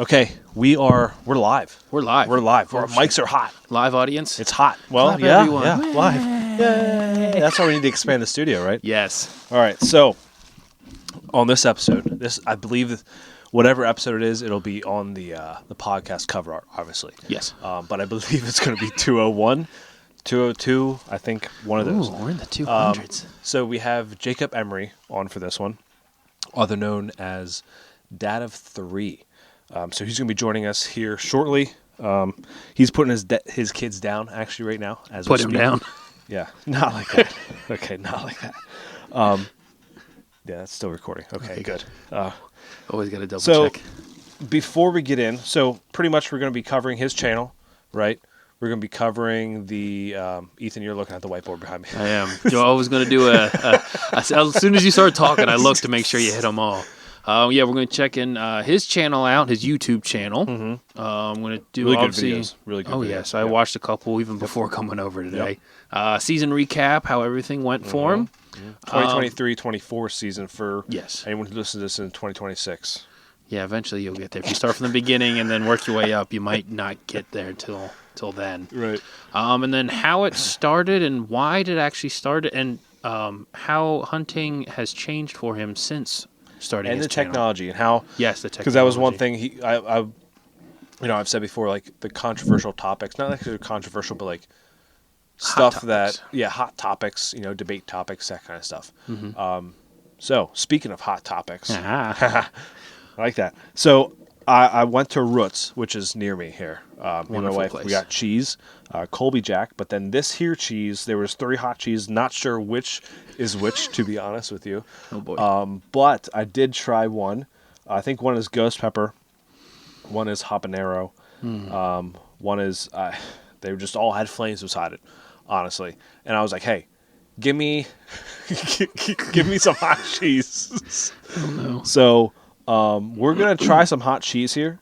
Okay, we're live. We're live. We're live. Oh, Our mics are hot. Live audience. It's hot. Well, Clap, yeah, everyone. yeah, live. Yay. That's why we need to expand the studio, right? Yes. All right, so on this episode, I believe whatever episode it is, it'll be on the podcast cover art, obviously. Yes. But I believe it's going to be 201, 202, I think one of those. Ooh, we're in the 200s. So we have Jacob Emery on for this one, other known as Dad of 3. So he's going to be joining us here shortly. He's putting his kids down actually right now. As Put him down. Yeah, not like that. Okay, not like that. Yeah, that's still recording. Okay, good. Always got to double check. Before we get in, so pretty much we're going to be covering his channel, right? We're going to be covering the Ethan. You're looking at the whiteboard behind me. I am. You're always going to do as soon as you start talking, I look to make sure you hit them all. Yeah, we're going to check in his channel out, his YouTube channel. Mm-hmm. I'm going to do really good videos. Really good. Oh videos. Yes, I watched a couple even before coming over today. Yep. Season recap, how everything went for him. 2023-24 season for anyone who listens to this in 2026. Yeah, eventually you'll get there. If you start from the beginning and then work your way up, you might not get there till then. Right. And then how it started and why did it actually start, and how hunting has changed for him since starting his channel. Technology and how the technology, because that was one thing I've said before, like the controversial topics, not necessarily controversial, but like hot stuff topics. Hot topics, debate topics, that kind of stuff. Mm-hmm. So speaking of hot topics, I like that. So I went to Roots, which is near me here. Me and my wife, place. We got cheese, Colby Jack, but then this here cheese, there was 3 hot cheese. Not sure which is which, to be honest with you. Oh boy. But I did try one. I think one is ghost pepper, one is habanero, one is they just all had flames beside it, honestly. And I was like, hey, give me some hot cheese. Oh no. So we're gonna try some hot cheese here.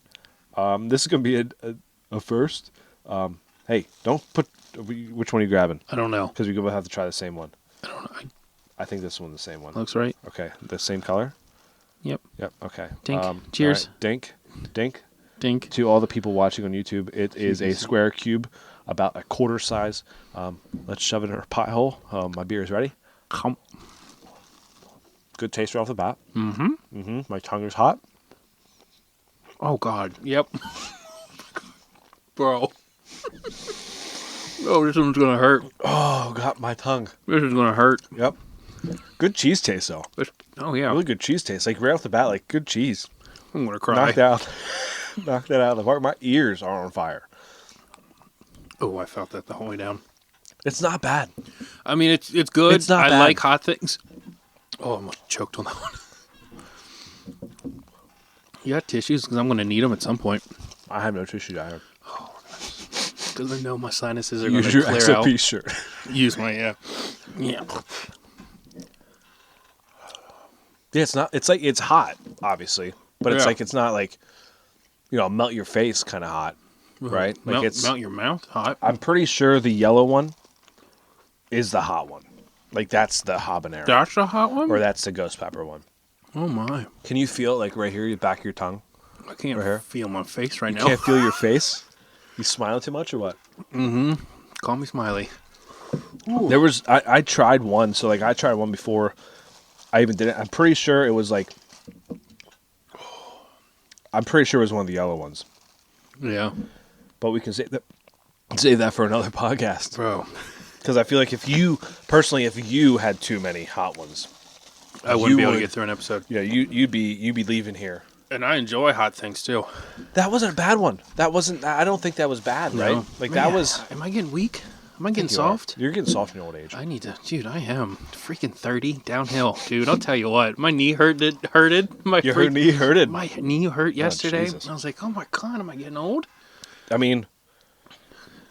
This is gonna be a first. Hey, don't put. Which one are you grabbing? I don't know. Because we both have to try the same one. I don't know. I think this one's the same one. Looks right. Okay, the same color. Yep. Okay. Dink. Cheers. All right. Dink. Dink. Dink. To all the people watching on YouTube, it is a square cube, about a quarter size. Let's shove it in our pie hole. My beer is ready. Good taste right off the bat. Mm-hmm. My tongue is hot. Oh God. Yep. Bro. Oh, this one's gonna hurt. Oh, got my tongue. This is gonna hurt. Yep. Good cheese taste though. Oh yeah. Really good cheese taste. Like right off the bat, like good cheese. I'm gonna cry. Knocked that out of the park. My ears are on fire. Oh, I felt that the whole way down. It's not bad. I mean, it's good. It's not I bad. like hot things. Oh, I'm choked on that one. You got tissues? Because I'm going to need them at some point. I have no tissue either. Oh, because I know my sinuses are going Use to your clear out. XOP shirt. Use my, yeah. Yeah, it's not. It's like it's hot, obviously, but it's like it's not like melt your face kind of hot, right? Like melt your mouth hot. I'm pretty sure the yellow one is the hot one. Like that's the habanero. That's the hot one, or that's the ghost pepper one. Oh my! Can you feel it, like right here, the back of your tongue? I can't feel my face right now. You can't feel your face? You smiling too much or what? Mm-hmm. Call me Smiley. Ooh. There was I tried one, so like I tried one before I even did it. I'm pretty sure it was like one of the yellow ones. Yeah. But we can save that for another podcast. Bro. Because I feel like if you had too many hot ones, I wouldn't be able to get through an episode. Yeah, you'd be leaving here. And I enjoy hot things too. That wasn't a bad one. That wasn't. I don't think that was bad, right? No. Like Man, that was. Am I getting weak? Am I getting soft? You're getting soft in your old age. I need to, dude. I am freaking 30 downhill, dude. I'll tell you what. My knee hurted. Your knee hurted. My knee hurt yesterday. Oh, I was like, oh my God, am I getting old? I mean,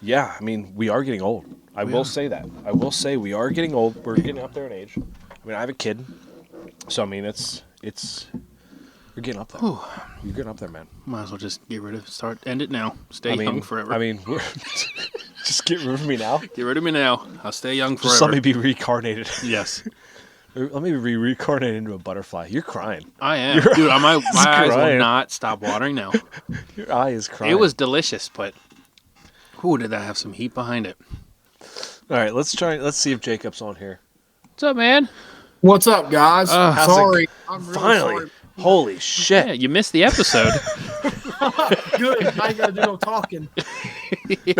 yeah. I mean, we are getting old. I will say that. I will say we are getting old. We're getting up there in age. I mean, I have a kid, so I mean, it's. You're getting up there. Ooh. You're getting up there, man. Might as well just end it now. Stay young forever. I mean, just get rid of me now. Get rid of me now. I'll stay young forever. Just let me be reincarnated. Yes. Let me reincarnate into a butterfly. You're crying. I am. Dude, my eyes will crying. not stop watering now. Your eye is crying. It was delicious, but did that have some heat behind it? All right, let's see if Jacob's on here. What's up, man? What's up, guys? Sorry. I'm really Finally. sorry. Holy shit. Yeah, you missed the episode. Good. I ain't got to do no talking.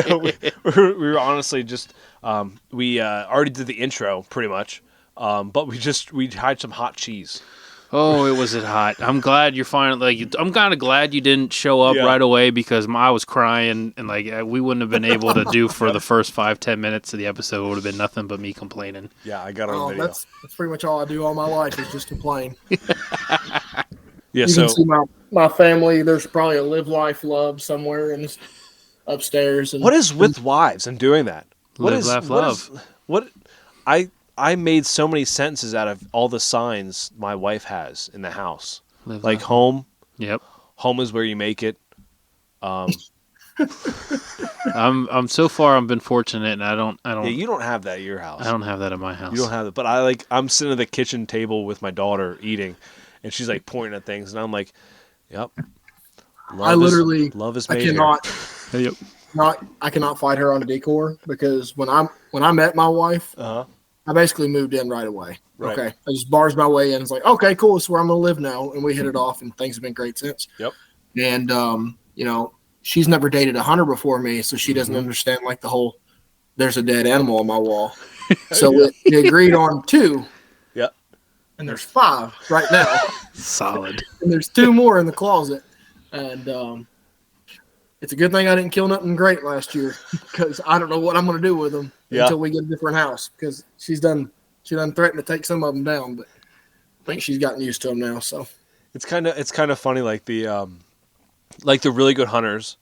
No, we were honestly just we already did the intro pretty much, but we had some hot cheese. Oh, it was hot. I'm glad you're finally. I'm kind of glad you didn't show up right away because I was crying and we wouldn't have been able to do for the first 5-10 minutes of the episode. It would have been nothing but me complaining. Yeah, I got on video. That's pretty much all I do all my life is just complain. Yeah, you can see my family. There's probably a live life love somewhere in this upstairs. And what is with wives and doing that? Live, laugh, love. I made so many sentences out of all the signs my wife has in the house. Live, like laugh. home. Yep. Home is where you make it. I'm so far I've been fortunate, and I don't. Yeah, you don't have that at your house. I don't have that at my house. You don't have it, but I'm sitting at the kitchen table with my daughter eating, and she's like pointing at things, and I'm like, "Yep." Love is made here. Yep. I cannot fight her on decor because when I met my wife, I basically moved in right away. Right. Okay, I just bars my way in. It's like, okay, cool. This is where I'm gonna live now, and we hit it off, and things have been great since. Yep. And she's never dated a hunter before me, so she doesn't understand like the whole there's a dead animal on my wall. So we agreed on 2. Yep. And there's 5 right now. Solid. And there's 2 more in the closet. And it's a good thing I didn't kill nothing great last year because I don't know what I'm going to do with them until we get a different house because she done threatened to take some of them down, but I think she's gotten used to them now. So it's kind of funny, like the really good hunters,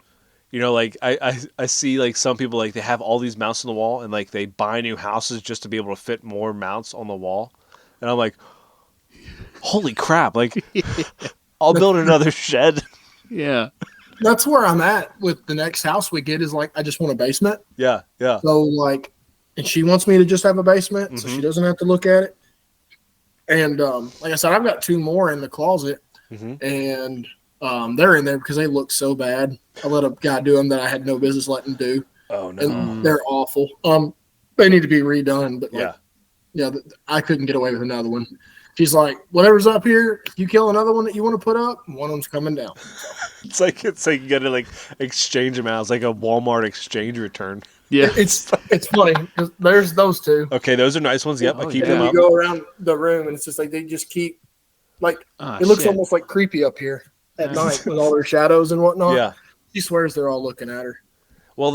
like I see like some people like they have all these mounts on the wall and like they buy new houses just to be able to fit more mounts on the wall, and I'm like, holy crap! Like I'll build another shed. Yeah. That's where I'm at with the next house we get is like, I just want a basement. Yeah. Yeah. So like, and she wants me to just have a basement so she doesn't have to look at it. And like I said, I've got 2 more in the closet and they're in there because they look so bad. I let a guy do them that I had no business letting do. Oh no. And they're awful. They need to be redone, but I couldn't get away with another one. She's like, whatever's up here, if you kill another one that you want to put up, one of them's coming down. So. It's like you gotta like exchange them out. It's like a Walmart exchange return. Yeah, it's funny because there's those 2. Okay, those are nice ones. Yep, I keep them You up. go around the room and it's just like they just keep it looks almost like creepy up here at night with all their shadows and whatnot. Yeah, she swears they're all looking at her. Well,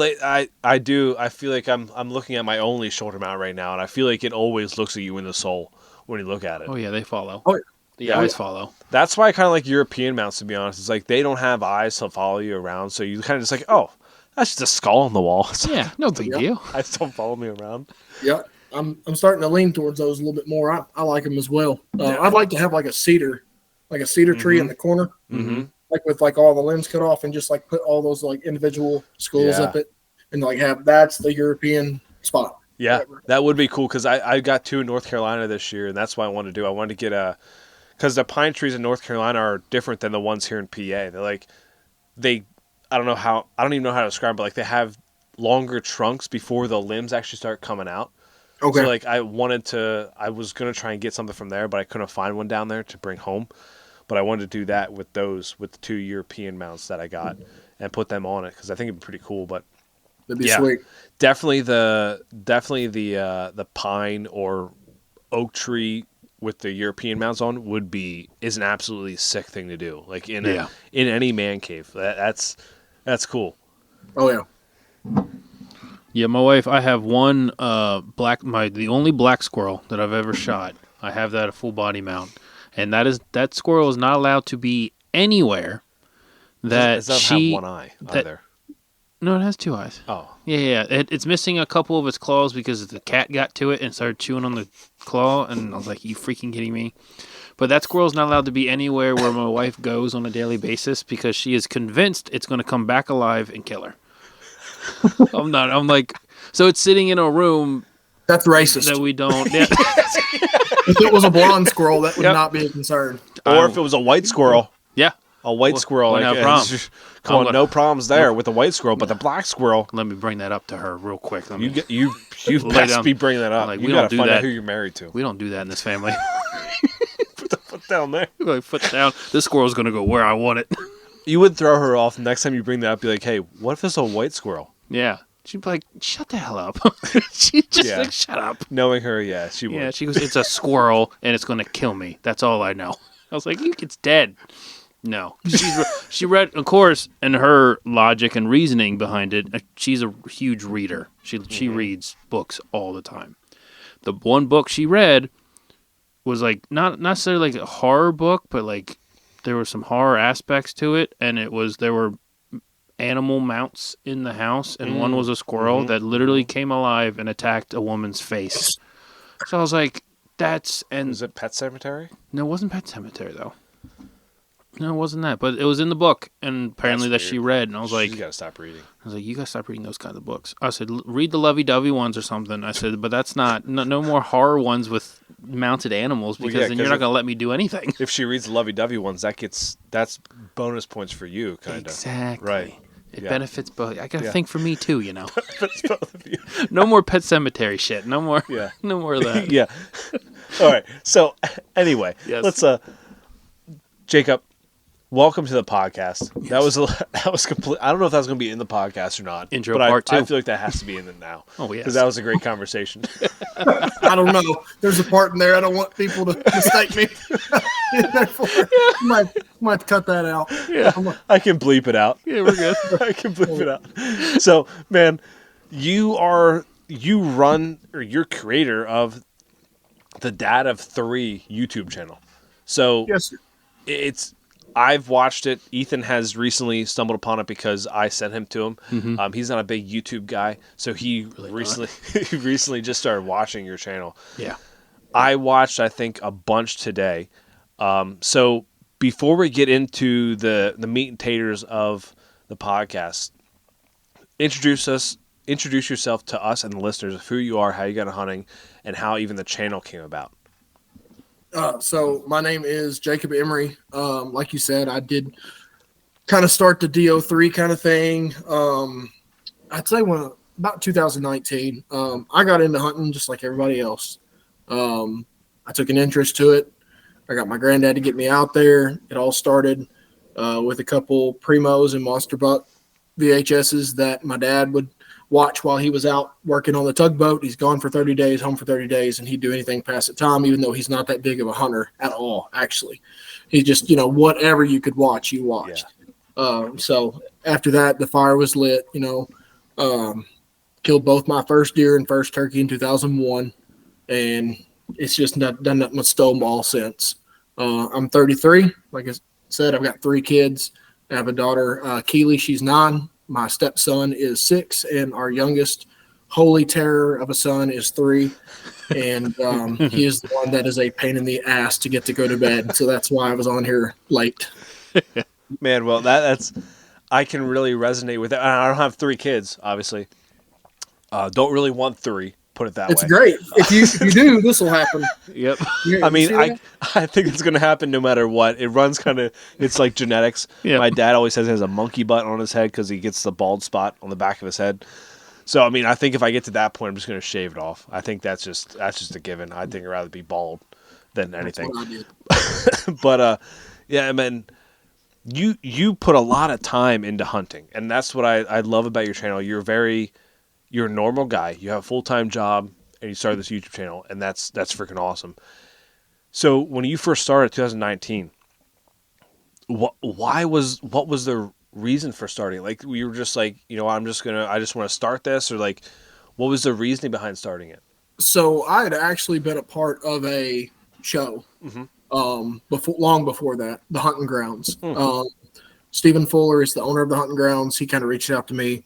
I do. I feel like I'm looking at my only shoulder mount right now, and I feel like it always looks at you in the soul when you look at it. Oh yeah, they follow. Oh, the eyes follow. That's why I kind of like European mounts, to be honest. It's like they don't have eyes to follow you around, so you kind of just like, oh, that's just a skull on the wall. Yeah, no big deal. Eyes don't follow me around. Yeah, I'm starting to lean towards those a little bit more. I like them as well. I'd like to have like a cedar tree in the corner, like with like all the limbs cut off, and just like put all those like individual skulls up it, and like have that's the European spot. Yeah, whatever. That would be cool because I got 2 in North Carolina this year, and that's what I wanted to do. I wanted to get because the pine trees in North Carolina are different than the ones here in PA. They're like, I don't even know how to describe it, but like they have longer trunks before the limbs actually start coming out. Okay. So like I was going to try and get something from there, but I couldn't find one down there to bring home. But I wanted to do that with the 2 European mounts that I got and put them on it because I think it'd be pretty cool. But that'd be sweet. Definitely the pine or oak tree with the European mounts on is an absolutely sick thing to do. Like in any man cave. That's cool. Oh yeah. Yeah, my wife. I have one the only black squirrel that I've ever shot. I have that a full body mount, and that squirrel is not allowed to be anywhere. It doesn't have one eye either. No, it has 2 eyes. Oh. Yeah. It's missing a couple of its claws because the cat got to it and started chewing on the claw, and I was like, you freaking kidding me? But that squirrel's not allowed to be anywhere where my wife goes on a daily basis because she is convinced it's going to come back alive and kill her. I'm like, so it's sitting in a room. That's racist. That we don't. Yeah. If it was a blonde squirrel, that would not be a concern. Or if it was a white squirrel. Yeah. A white squirrel. Well, Like, no problem. come on, no problems there with the white squirrel, but the black squirrel. Let me bring that up to her real quick. You lay best down. be bringing that up. Like, You we got don't to do find that. out who you're married to. We don't do that in this family. Put the foot down there. Like, foot down. This squirrel's going to go where I want it. You would throw her off. Next time you bring that up, be like, hey, what if it's a white squirrel? Yeah. She'd be like, shut the hell up. She'd just like, shut up. Knowing her, yeah, she would. Yeah, she goes, it's a squirrel, and it's going to kill me. That's all I know. I was like, it's dead. No. She read, of course, and her logic and reasoning behind it, she's a huge reader. She reads books all the time. The one book she read was like, not necessarily like a horror book, but like there were some horror aspects to it, and there were animal mounts in the house, and one was a squirrel that literally came alive and attacked a woman's face. So I was like, is it Pet Cemetery? No, it wasn't Pet Cemetery, though. No, it wasn't that, but it was in the book, and apparently that she read, and I was like, you gotta stop reading. I was like, you gotta stop reading those kinds of books. I said, read the lovey-dovey ones or something. I said, but that's no more horror ones with mounted animals, because then you're not gonna let me do anything. If she reads the lovey-dovey ones, that's bonus points for you, kind of. Exactly. Right. It benefits both. I gotta think for me too, you know. Benefits both of you. No more Pet Cemetery shit. No more. Yeah. No more of that. Yeah. All right. So anyway, let's Jacob, welcome to the podcast. Yes. That was complete. I don't know if that was going to be in the podcast or not. Intro part 2. I feel like that has to be in it now. Oh yes. Because that was a great conversation. I don't know. There's a part in there I don't want people to mistake me. Might cut that out. Yeah. I can bleep it out. Yeah, we're good. I can bleep it out. So, man, you're creator of the Dad of 3 YouTube channel. So yes, sir. I've watched it. Ethan has recently stumbled upon it because I sent him to him. Mm-hmm. He's not a big YouTube guy, so he recently just started watching your channel. Yeah, I watched, I think, a bunch today. So before we get into the meat and taters of the podcast, introduce yourself to us and the listeners of who you are, how you got into hunting, and how even the channel came about. So my name is Jacob Emery. Like you said, I did kind of start the DO3 kind of thing. I'd say about 2019, I got into hunting just like everybody else. I took an interest to it. I got my granddad to get me out there. It all started with a couple Primos and Monster Buck VHSs that my dad would watch while he was out working on the tugboat. He's gone for 30 days, home for 30 days, and he'd do anything past the time, even though he's not that big of a hunter at all, actually. He just, whatever you could watch, you watched. Yeah. So after that, the fire was lit, killed both my first deer and first turkey in 2001, and it's just not done that much stonewall since. I'm 33. Like I said, I've got 3 kids. I have a daughter, Keely. She's 9. My stepson is 6, and our youngest holy terror of a son is 3. And he is the one that is a pain in the ass to get to go to bed. So that's why I was on here late. Man, well, that's I can really resonate with that. I don't have 3 kids, obviously. Don't really want 3. Put it that way. It's great. If you do, this will happen. Yep. I mean, I think it's going to happen no matter what. It runs it's like genetics. Yep. My dad always says he has a monkey butt on his head because he gets the bald spot on the back of his head. So, I mean, I think if I get to that point, I'm just going to shave it off. I think that's just a given. I think I'd rather be bald than anything. That's what I did. But, yeah, I mean, you put a lot of time into hunting, and that's what I love about your channel. You're a normal guy. You have a full-time job, and you started this YouTube channel, and that's freaking awesome. So when you first started 2019, what was the reason for starting? Like, you were just like, I just want to start this, or like, what was the reasoning behind starting it? So I had actually been a part of a show long before that, the Hunting Grounds. Stephen Fuller is the owner of the Hunting Grounds. He kind of reached out to me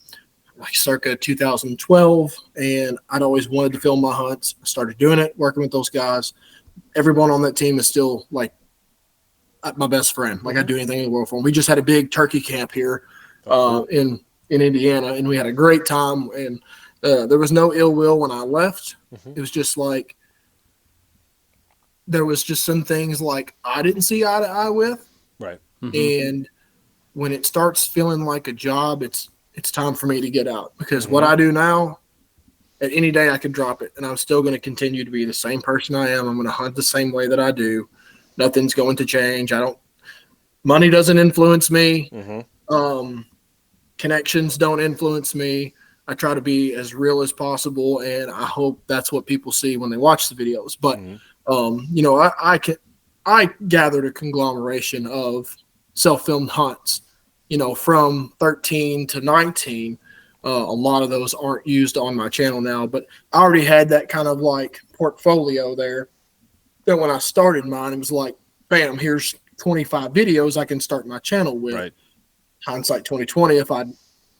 like circa 2012, and I'd always wanted to film my hunts. I started doing it, working with those guys. Everyone on that team is still like my best friend. Like, I'd do anything in the world for them. We just had a big turkey camp here in Indiana, and we had a great time, and there was no ill will when I left. It was just like, there was just some things like I didn't see eye to eye with. Right. Mm-hmm. And when it starts feeling like a job, it's time for me to get out, because what I do now, at any day I could drop it and I'm still going to continue to be the same person I am. I'm going to hunt the same way that I do. Nothing's going to change. Money doesn't influence me. Connections don't influence me. I try to be as real as possible, and I hope that's what people see when they watch the videos. But I gathered a conglomeration of self-filmed hunts, from 13 to 19. A lot of those aren't used on my channel now, but I already had that kind of like portfolio there that when I started mine, it was like, bam, here's 25 videos I can start my channel with. Right. Hindsight 2020, if I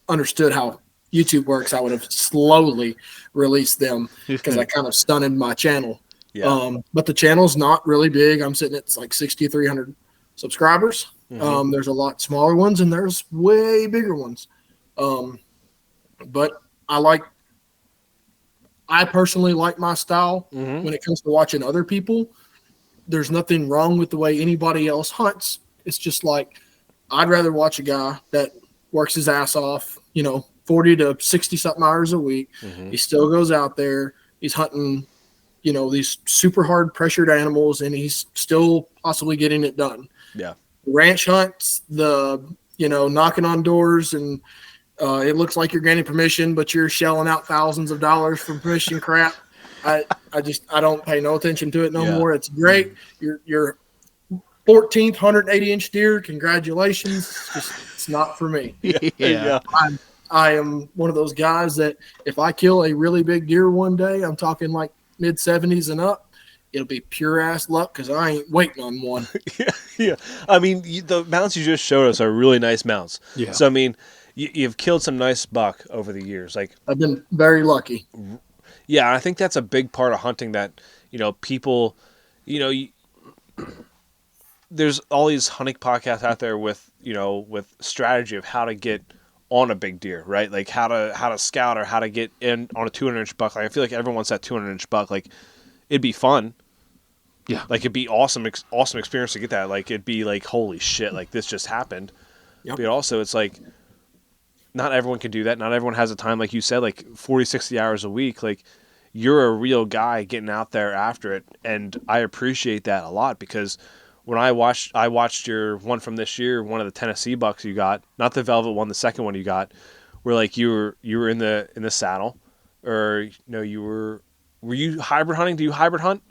understood how YouTube works, I would have slowly released them, because I kind of stunted my channel. Yeah. But the channel's not really big. I'm sitting at like 6,300 subscribers. There's a lot smaller ones and there's way bigger ones. But I personally like my style when it comes to watching other people. There's nothing wrong with the way anybody else hunts. It's just like, I'd rather watch a guy that works his ass off, 40 to 60 something hours a week. He still goes out there. He's hunting, these super hard pressured animals, and he's still possibly getting it done. Yeah. Ranch hunts, knocking on doors, and it looks like you're gaining permission, but you're shelling out thousands of dollars for permission crap. I don't pay no attention to it no more. It's great. You're 14th 180-inch deer. Congratulations. It's not for me. Yeah. I am one of those guys that if I kill a really big deer one day, I'm talking like mid 70s and up, it'll be pure ass luck, because I ain't waiting on one. Yeah. I mean, the mounts you just showed us are really nice mounts. Yeah. So, I mean, you've killed some nice buck over the years. Like, I've been very lucky. Yeah, I think that's a big part of hunting that, people, there's all these hunting podcasts out there with, with strategy of how to get on a big deer, right? Like how to scout or how to get in on a 200-inch buck. Like, I feel like everyone wants that 200-inch buck. Like, it'd be fun. Yeah. Like, it'd be awesome experience to get that. Like, it'd be like, holy shit, like this just happened. Yep. But also it's like, not everyone can do that. Not everyone has the time, like you said, like 40, 60 hours a week. Like, you're a real guy getting out there after it. And I appreciate that a lot, because when I watched your one from this year, one of the Tennessee bucks you got, not the velvet one, the second one you got, where like you were in the saddle, or were you hybrid hunting? Do you hybrid hunt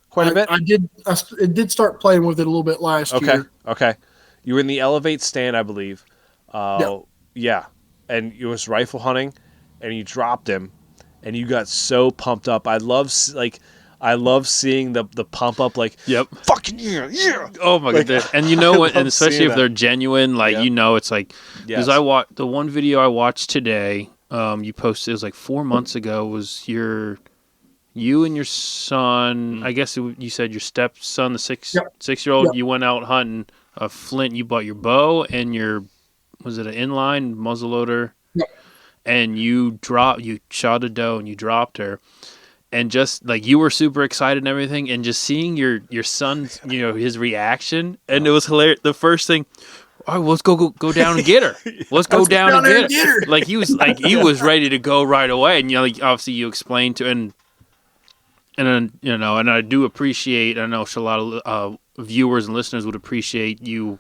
quite a bit? I did start playing with it a little bit last year. Okay. You were in the elevate stand, I believe. Yeah. And it was rifle hunting, and you dropped him, and you got so pumped up. I love seeing the pump up, like, yep, fucking yeah. Oh my god! And you know what? And especially if they're genuine, like, it's like, because the one video I watched today, you posted, it was like 4 months ago, was you and your son. I guess you said your stepson, the 6-year-old. Yep. You went out hunting a flint. You bought your bow and was it an inline muzzleloader? Yep. And you shot a doe and you dropped her. And just like, you were super excited and everything, and just seeing your son's, his reaction, and it was hilarious. The first thing, all right, let's go down and get her. Let's go down and get her. Like, he was ready to go right away. And obviously you explained to, and and I do appreciate. I know a lot of viewers and listeners would appreciate you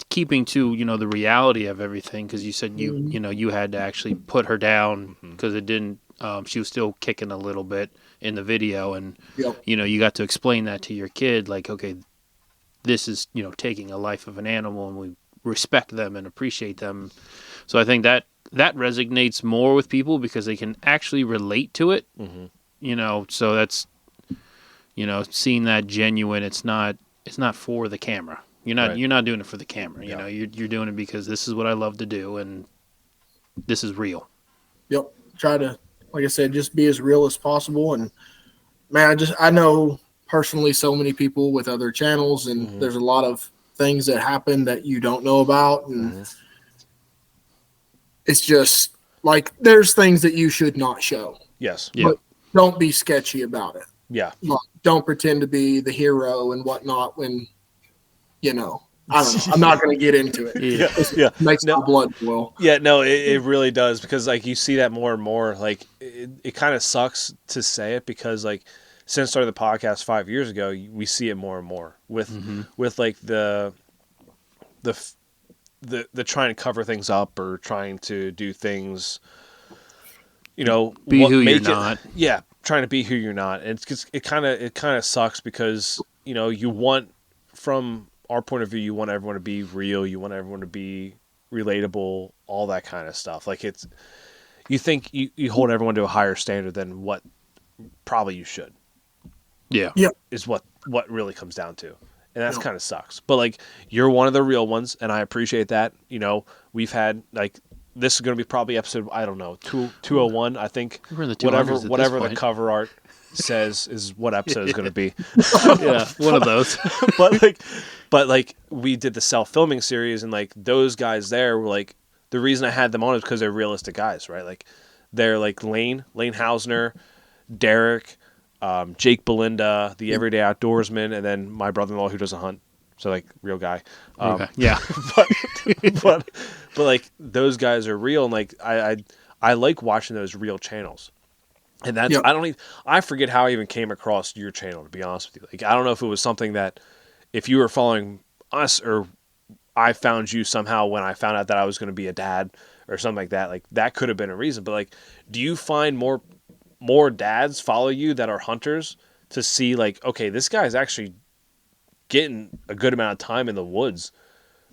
keeping to the reality of everything, because you said you had to actually put her down, because it didn't. She was still kicking a little bit in the video, and you got to explain that to your kid, like, okay, this is taking a life of an animal, and we respect them and appreciate them. So I think that resonates more with people, because they can actually relate to it. So that's seeing that genuine. It's not for the camera. You're not doing it for the camera. You're doing it because this is what I love to do, and this is real. Yep. Try to, like I said, just be as real as possible. And man, I know personally so many people with other channels, and there's a lot of things that happen that you don't know about. And it's just like, there's things that you should not show. Yes. But don't be sketchy about it. Yeah. Like, don't pretend to be the hero and whatnot when, I don't know. I'm not going to get into it. Yeah. Yeah. It makes No. my blood boil. Yeah, no, it really does, because like you see that more and more. Like it kind of sucks to say it, because like since starting the podcast 5 years ago, we see it more and more with like the trying to cover things up, or trying to do things, Be what who you're make it, not. yeah, trying to be who you're not. And it kind of sucks, because you want, from our point of view, you want everyone to be real, you want everyone to be relatable, all that kind of stuff. Like you think you hold everyone to a higher standard than what probably you should, Yeah. Yeah. is what really comes down to. And that's Yeah. kind of sucks. But like, you're one of the real ones, and I appreciate that. We've had like, this is going to be probably episode, I don't know, 201, I think. We're in the 200s at Whatever this the point. cover art says is what episode is going to be. Yeah, one of those. but like we did the self-filming series, and like those guys there were like, the reason I had them on is because they're realistic guys, right? Like they're like Lane Hausner, Derek, Jake Belinda, the everyday outdoorsman, and then my brother-in-law who doesn't hunt. So like, real guy. Okay. Yeah. but like, those guys are real, and like I like watching those real channels. And that's, Yep. I forget how I even came across your channel, to be honest with you. Like, I don't know if it was something that, if you were following us, or I found you somehow when I found out that I was going to be a dad or something like that. Like, that could have been a reason. But like, do you find more dads follow you that are hunters, to see like, okay, this guy's actually getting a good amount of time in the woods,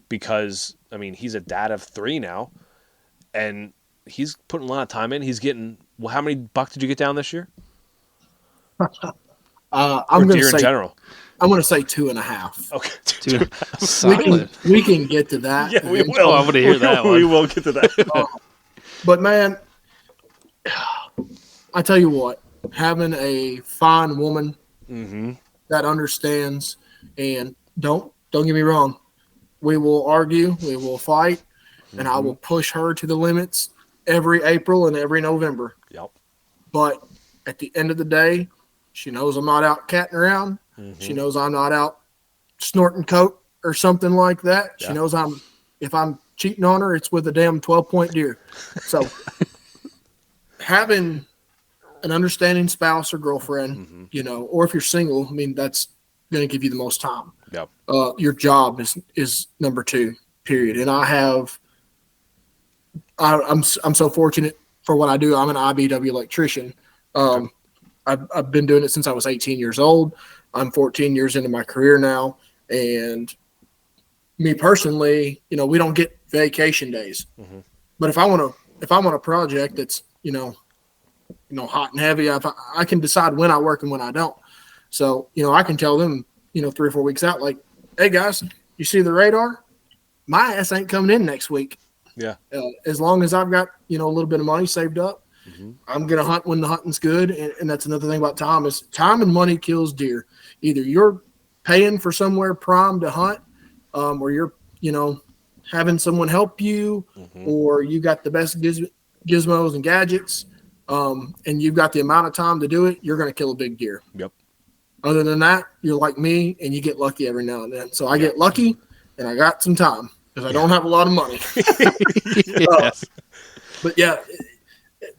because I mean, he's a dad of 3 now, and he's putting a lot of time in. He's getting, well, how many buck did you get down this year? I'm Or going to deer in say general? I'm going to say 2.5. Okay. Solid. We can get to that. Yeah, we eventually. will. I want to hear that We one. will get to that. But man, I tell you what, having a fine woman that understands, and don't get me wrong, we will argue, we will fight, and I will push her to the limits every April and every November. Yep. But at the end of the day, she knows I'm not out catting around. She knows I'm not out snorting coke or something like that. Yeah. She knows if I'm cheating on her, it's with a damn 12-point deer. So having an understanding spouse or girlfriend, or if you're single, I mean, that's going to give you the most time. Yep. Your job is number 2, period. And I'm so fortunate for what I do. I'm an IBW electrician. I've been doing it since I was 18 years old. I'm 14 years into my career now, and me personally, we don't get vacation days. But if I want a project that's hot and heavy, I can decide when I work and when I don't. So I can tell them 3 or 4 weeks out, like, hey guys, you see the radar? My ass ain't coming in next week. Yeah. As long as I've got a little bit of money saved up, I'm gonna hunt when the hunting's good. And that's another thing about time, is time and money kills deer. Either you're paying for somewhere prime to hunt, or you're having someone help you, or you got the best gizmos and gadgets, and you've got the amount of time to do it, you're gonna kill a big deer. Yep. Other than that, you're like me, and you get lucky every now and then. So I get lucky, and I got some time because I don't have a lot of money. Yes. But yeah,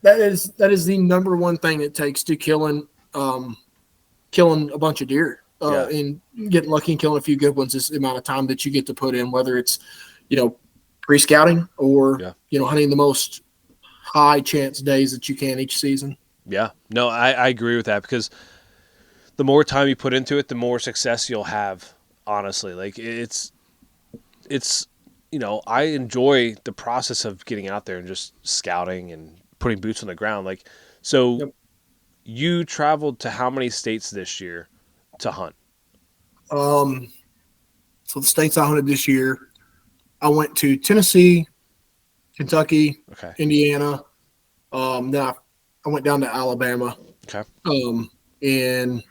that is the number one thing it takes to killing a bunch of deer, and getting lucky and killing a few good ones is the amount of time that you get to put in, whether it's pre-scouting or hunting the most high chance days that you can each season. Yeah. No, I agree with that, because the more time you put into it, the more success you'll have. Honestly, like it's I enjoy the process of getting out there and just scouting and putting boots on the ground. Like, so you traveled to how many states this year to hunt? So the states I hunted this year, I went to Tennessee, Kentucky, Indiana. Then I went down to Alabama. Okay. And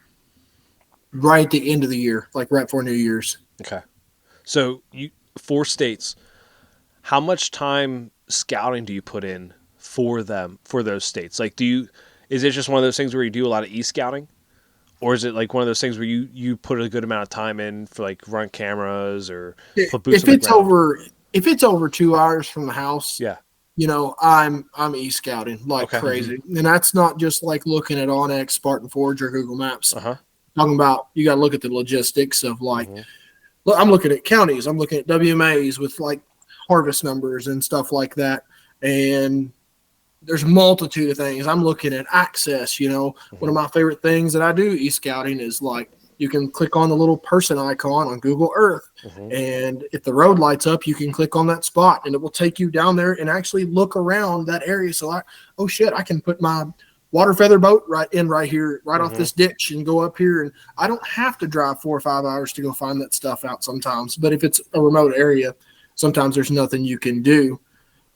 right at the end of the year, like right before New Year's. Okay. So 4 states. How much time scouting do you put in for those states? Like, is it just one of those things where you do a lot of e-scouting, Or is it like one of those things where you put a good amount of time in for like run cameras or put boots If on the it's ground? if it's over 2 hours from the house, Yeah. I'm e-scouting like Okay. crazy. And that's not just like looking at OnX, Spartan Forge, or Google Maps. Uh-huh. Talking about, you got to look at the logistics of like, Mm-hmm. look, I'm looking at counties. I'm looking at WMAs with like harvest numbers and stuff like that. And there's a multitude of things. I'm looking at access. One of my favorite things that I do e-scouting is like, you can click on the little person icon on Google Earth. Mm-hmm. And if the road lights up, you can click on that spot and it will take you down there and actually look around that area. So oh shit, I can put my water feather boat right here, right off this ditch, and go up here. And I don't have to drive 4 or 5 hours to go find that stuff out sometimes. But if it's a remote area, sometimes there's nothing you can do.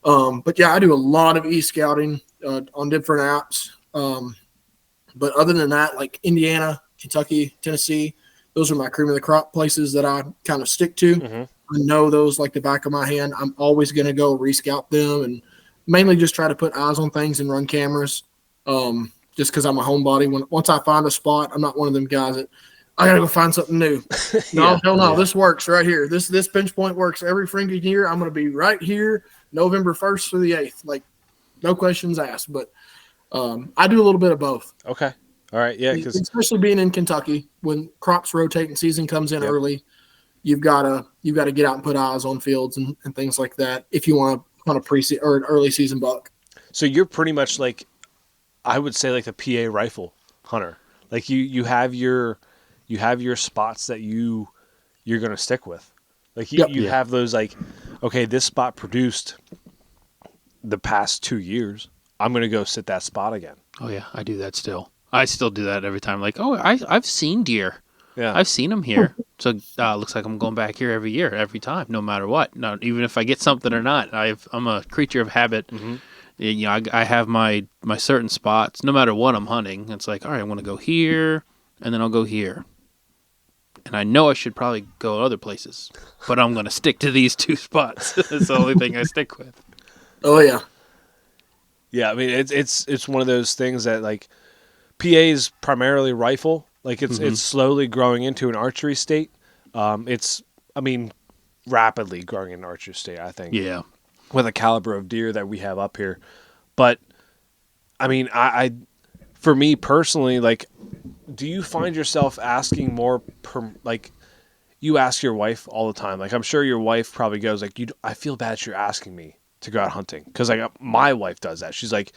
But yeah, I do a lot of e-scouting on different apps. But other than that, like Indiana, Kentucky, Tennessee, those are my cream of the crop places that I kind of stick to. Mm-hmm. I know those like the back of my hand. I'm always going to go re-scout them and mainly just try to put eyes on things and run cameras. Just because I'm a homebody. Once I find a spot, I'm not one of them guys that I got to go find something new. No, this works right here. This pinch point works every freaking year. I'm going to be right here November 1st through the 8th. Like, no questions asked. But I do a little bit of both. Okay. All right. Yeah. Especially being in Kentucky, when crops rotate and season comes in early, you've got to get out and put eyes on fields and things like that if you want to hunt a pre-season or an early season buck. So you're pretty much like, I would say, like the PA rifle hunter. Like you have your spots that you're going to stick with. Like you have those like, okay, this spot produced the past 2 years. I'm going to go sit that spot again. Oh yeah, I do that still. I still do that every time. Like, I've seen deer. Yeah, I've seen them here. So looks like I'm going back here every year, every time, no matter what. No, even if I get something or not, I'm a creature of habit. Mm-hmm. I have my certain spots, no matter what I'm hunting. It's like, all right, I want to go here, and then I'll go here. And I know I should probably go other places, but I'm going to stick to these 2 spots. That's the only thing I stick with. Oh yeah. Yeah, I mean it's one of those things that like PA is primarily rifle. Like it's slowly growing into an archery state. It's rapidly growing in an archery state, I think. Yeah. With the caliber of deer that we have up here. But I mean, I for me personally, like, do you find yourself asking more you ask your wife all the time? Like, I'm sure your wife probably goes like, I feel bad that you're asking me to go out hunting. Because like my wife does that. She's like,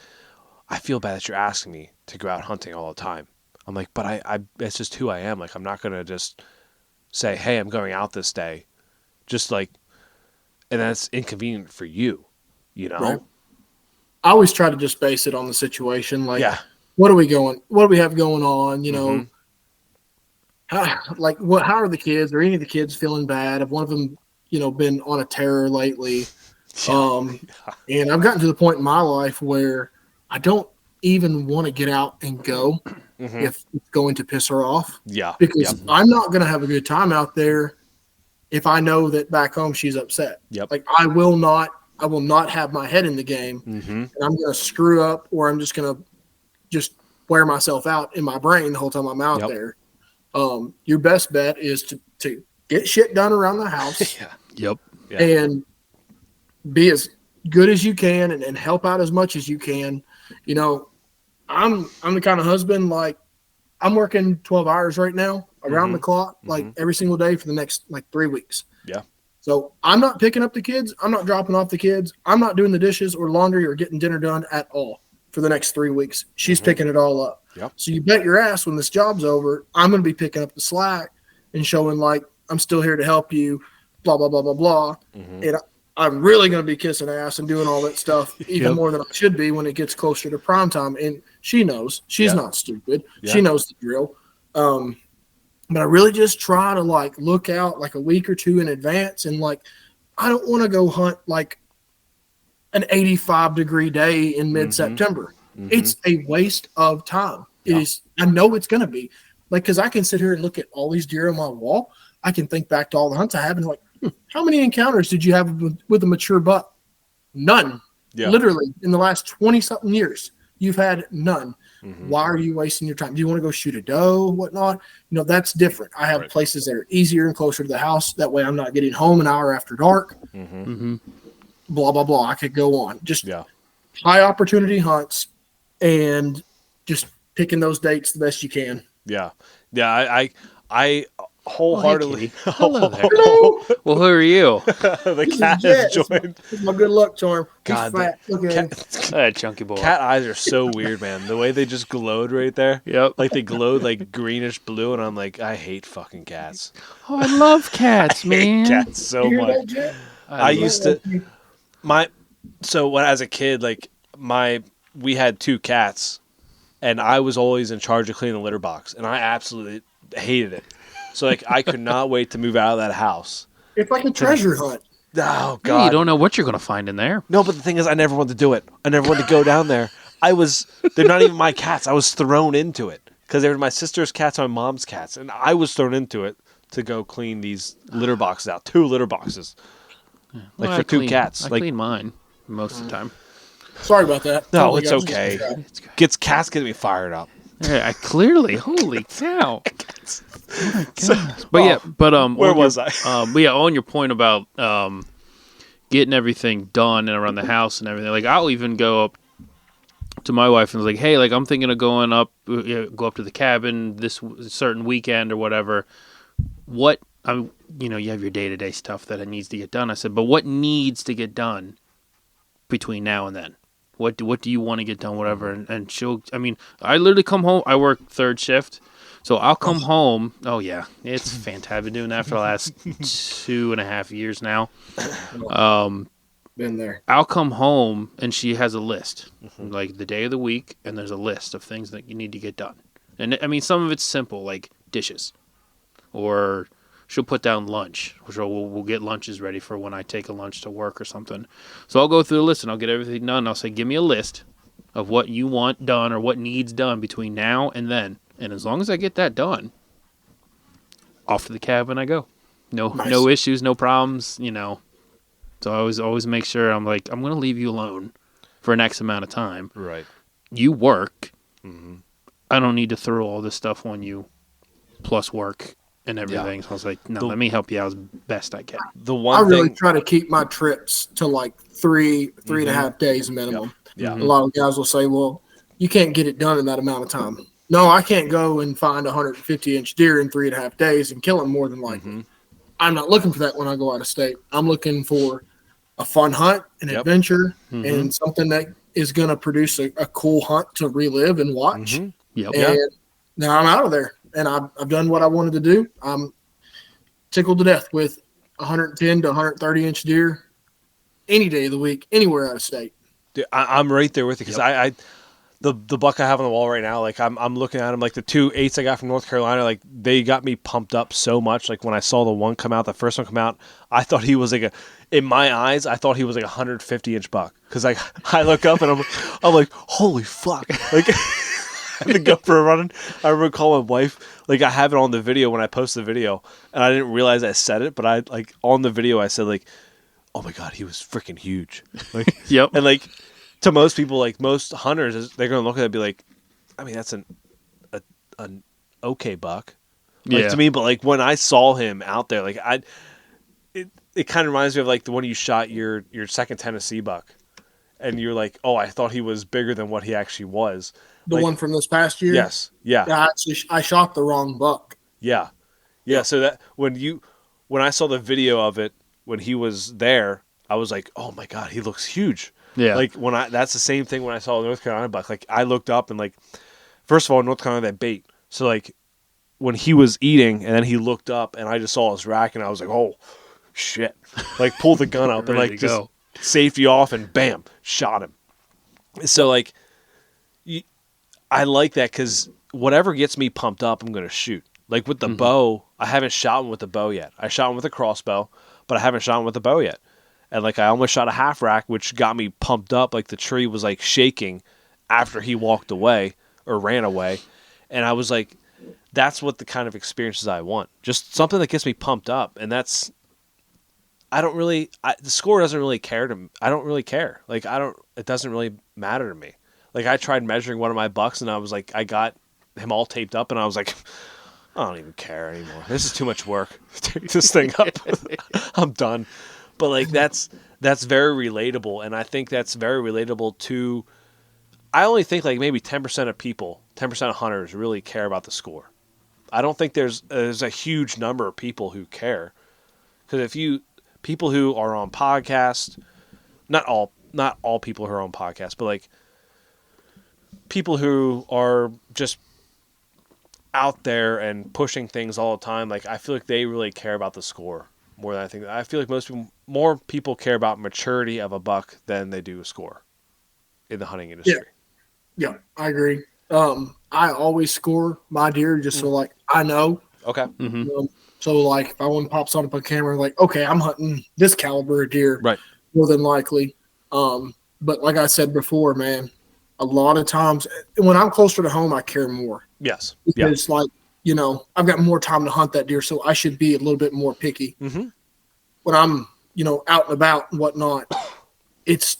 I feel bad that you're asking me to go out hunting all the time. I'm like, but I it's just who I am. Like, I'm not going to just say, hey, I'm going out this day. Just like, and that's inconvenient for you, Right. I always try to just base it on the situation. Like, yeah. What do we have going on? How are the kids or any of the kids feeling bad? Have one of them, been on a terror lately? And I've gotten to the point in my life where I don't even want to get out and go if it's going to piss her off. Yeah. Because I'm not going to have a good time out there if I know that back home she's upset. Yep. Like, I will not have my head in the game, and I'm going to screw up, or I'm just going to just wear myself out in my brain the whole time I'm out there. Your best bet is to get shit done around the house. Yep. And be as good as you can and help out as much as you can. I'm the kind of husband, like, I'm working 12 hours right now around the clock, like every single day for the next 3 weeks. Yeah. So I'm not picking up the kids. I'm not dropping off the kids. I'm not doing the dishes or laundry or getting dinner done at all for the next 3 weeks. She's picking it all up. Yep. So you bet your ass when this job's over, I'm going to be picking up the slack and showing like, I'm still here to help you, blah, blah, blah, blah, blah. And I'm really going to be kissing ass and doing all that stuff even more than I should be when it gets closer to prime time. And she knows. She's not stupid. Yeah. She knows the drill. But I really just try to look out a week or two in advance. And I don't want to go hunt an 85-degree day in mid-September. It's a waste of time. It is. I know it's going to be because I can sit here and look at all these deer on my wall. I can think back to all the hunts I have and how many encounters did you have with a mature buck? None. Yeah. Literally in the last 20-something years, you've had none. Why are you wasting your time? Do you want to go shoot a doe, whatnot? That's different. I have places that are easier and closer to the house. That way I'm not getting home an hour after dark. Blah, blah, blah. I could go on. Just high opportunity hunts and just picking those dates the best you can. Yeah. I wholeheartedly. Oh, hey, hello there. Well, who are you? The cat has joined. This is my good luck charm. God, He's fat. Look at him. That chunky boy. Cat eyes are so weird, man. The way they just glowed right there. Yep. Like they glowed like greenish blue, and I'm like, I hate fucking cats. Oh, I love cats, I man. hate cats so You hear much. that, Jet? I used to so when as a kid, like we had 2 cats, and I was always in charge of cleaning the litter box, and I absolutely hated it. So like I could not wait to move out of that house. It's like a treasure hunt. Oh God! Hey, you don't know what you're gonna find in there. No, but the thing is, I never wanted to do it. I never wanted to go down there. They're not even my cats. I was thrown into it because they were my sister's cats and my mom's cats, and I was thrown into it to go clean these litter boxes out. 2 litter boxes, for 2 cats. I clean mine most of the time. Sorry about that. No, it's okay. Cats get me fired up. Yeah, I clearly. Holy cow! Oh my gosh. Where was I? But yeah, on your point about getting everything done and around the house and everything. Like I'll even go up to my wife and was like, hey, like I'm thinking of going up, go up to the cabin this certain weekend or whatever. You have your day-to-day stuff that needs to get done. I said, but what needs to get done between now and then? What do you want to get done, whatever? And I literally come home. I work 3rd shift. So I'll come home. Oh, yeah. It's fantastic. I've been doing that for the last 2.5 years now. Been there. I'll come home, and she has a list, like the day of the week, and there's a list of things that you need to get done. And, some of it's simple, like dishes. Or she'll put down lunch. We'll get lunches ready for when I take a lunch to work or something. So I'll go through the list, and I'll get everything done. I'll say, give me a list of what you want done or what needs done between now and then. And as long as I get that done, off to the cabin I go. No issues, no problems, So I always make sure I'm like, I'm going to leave you alone for an X amount of time. Right. You work. I don't need to throw all this stuff on you, plus work and everything. Yeah. So I was like, no, let me help you out as best I can. I really try to keep my trips to like three and a half days minimum. Yeah. A lot of guys will say, well, you can't get it done in that amount of time. No, I can't go and find a 150-inch deer in 3.5 days and kill him more than likely. I'm not looking for that when I go out of state. I'm looking for a fun hunt, an adventure, and something that is going to produce a cool hunt to relive and watch. And now I'm out of there, and I've done what I wanted to do. I'm tickled to death with 110 to 130-inch deer any day of the week, anywhere out of state. Dude, I'm right there with you because the buck I have on the wall right now, like I'm looking at him, like the 2 8s I got from North Carolina, like they got me pumped up so much. Like when I saw the first one come out, I thought he was in my eyes, I thought he was like a 150-inch buck. Cause like I look up and I'm like, holy fuck. Like the GoPro running. I remember calling my wife, like I have it on the video when I post the video and I didn't realize I said it, but I like on the video, I said like, oh my God, he was freaking huge. Like, and like, to most people, like most hunters, they're going to look at it and be like, I mean, that's an okay buck. Like, to me, but like when I saw him out there, like it kind of reminds me of like the one you shot your second Tennessee buck. And you're like, oh, I thought he was bigger than what he actually was. The one from this past year? Yes. Yeah. I shot the wrong buck. Yeah. Yeah. So that when I saw the video of it, when he was there, I was like, oh my God, he looks huge. Yeah. Like that's the same thing when I saw a North Carolina buck. Like I looked up and like, first of all, North Carolina that bait. So like when he was eating and then he looked up and I just saw his rack and I was like, oh shit! Like pulled the gun up and like just safety off and bam, shot him. So like, I like that because whatever gets me pumped up, I'm gonna shoot. Like with the bow, I haven't shot one with the bow yet. I shot one with a crossbow, but I haven't shot one with the bow yet. And like I almost shot a half rack, which got me pumped up. Like the tree was like shaking after he walked away or ran away. And I was like, that's what the kind of experiences I want. Just something that gets me pumped up. And that's, the score doesn't really care to me. I don't really care. Like it doesn't really matter to me. Like I tried measuring one of my bucks, and I was like, I got him all taped up, and I was like, I don't even care anymore. This is too much work. Take this thing up. I'm done. But like that's very relatable, and I think that's very relatable to. I only think like maybe 10% of people, 10% of hunters really care about the score. I don't think there's a huge number of people who care, because people who are on podcasts, not all people who are on podcasts, but like people who are just out there and pushing things all the time, like I feel like they really care about the score more than I think. I feel like more people care about maturity of a buck than they do a score in the hunting industry. Yeah, I agree. I always score my deer just so like I know. Okay. So like if one pops on up a camera, like okay, I'm hunting this caliber of deer, Right? More than likely. But like I said before, man, a lot of times when I'm closer to home, I care more. Yes. Because like I've got more time to hunt that deer, so I should be a little bit more picky. Mm-hmm. When I'm out and about and whatnot, it's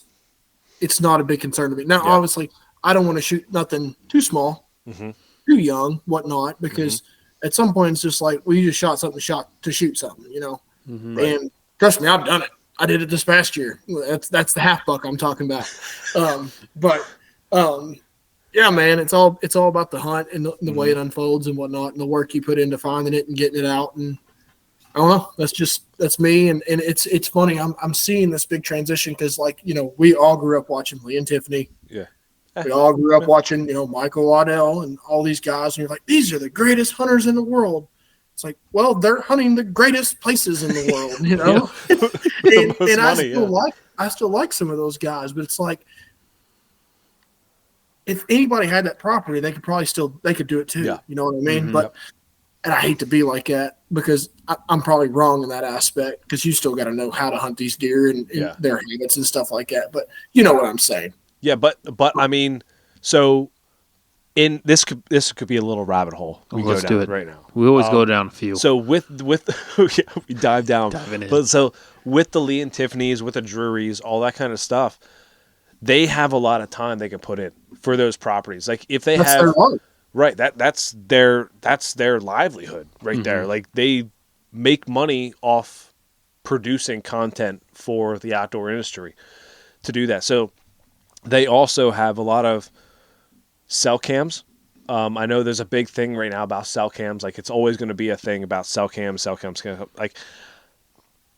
not a big concern to me. Now, obviously, I don't want to shoot nothing too small, too young, whatnot, because at some point it's just like, well, you just shot something to shoot something, Right. And trust me, I've done it. I did it this past year. That's the half buck I'm talking about. Yeah, man, it's all about the hunt and the way it unfolds and whatnot, and the work you put into finding it and getting it out. And I don't know. That's me. And it's funny. I'm seeing this big transition because we all grew up watching Lee and Tiffany. Yeah. We all grew up watching, Michael Waddell and all these guys. And you're like, these are the greatest hunters in the world. It's like, well, they're hunting the greatest places in the world, I still like some of those guys, but it's like, if anybody had that property, they could do it too. Yeah. You know what I mean? Mm-hmm. But and I hate to be like that because I'm probably wrong in that aspect, because you still got to know how to hunt these deer and their habits and stuff like that. But you know what I'm saying? Yeah. But I mean, so in this could be a little rabbit hole. Let's do it right now. We always go down a few. So with we dive down. But so with the Lee and Tiffany's, with the Drurys, all that kind of stuff, they have a lot of time they can put in for those properties. Like if they have their life. Right, that's their livelihood right there. Like they make money off producing content for the outdoor industry to do that. So they also have a lot of cell cams. I know there's a big thing right now about cell cams. Like it's always going to be a thing about cell cams. Cell cams can like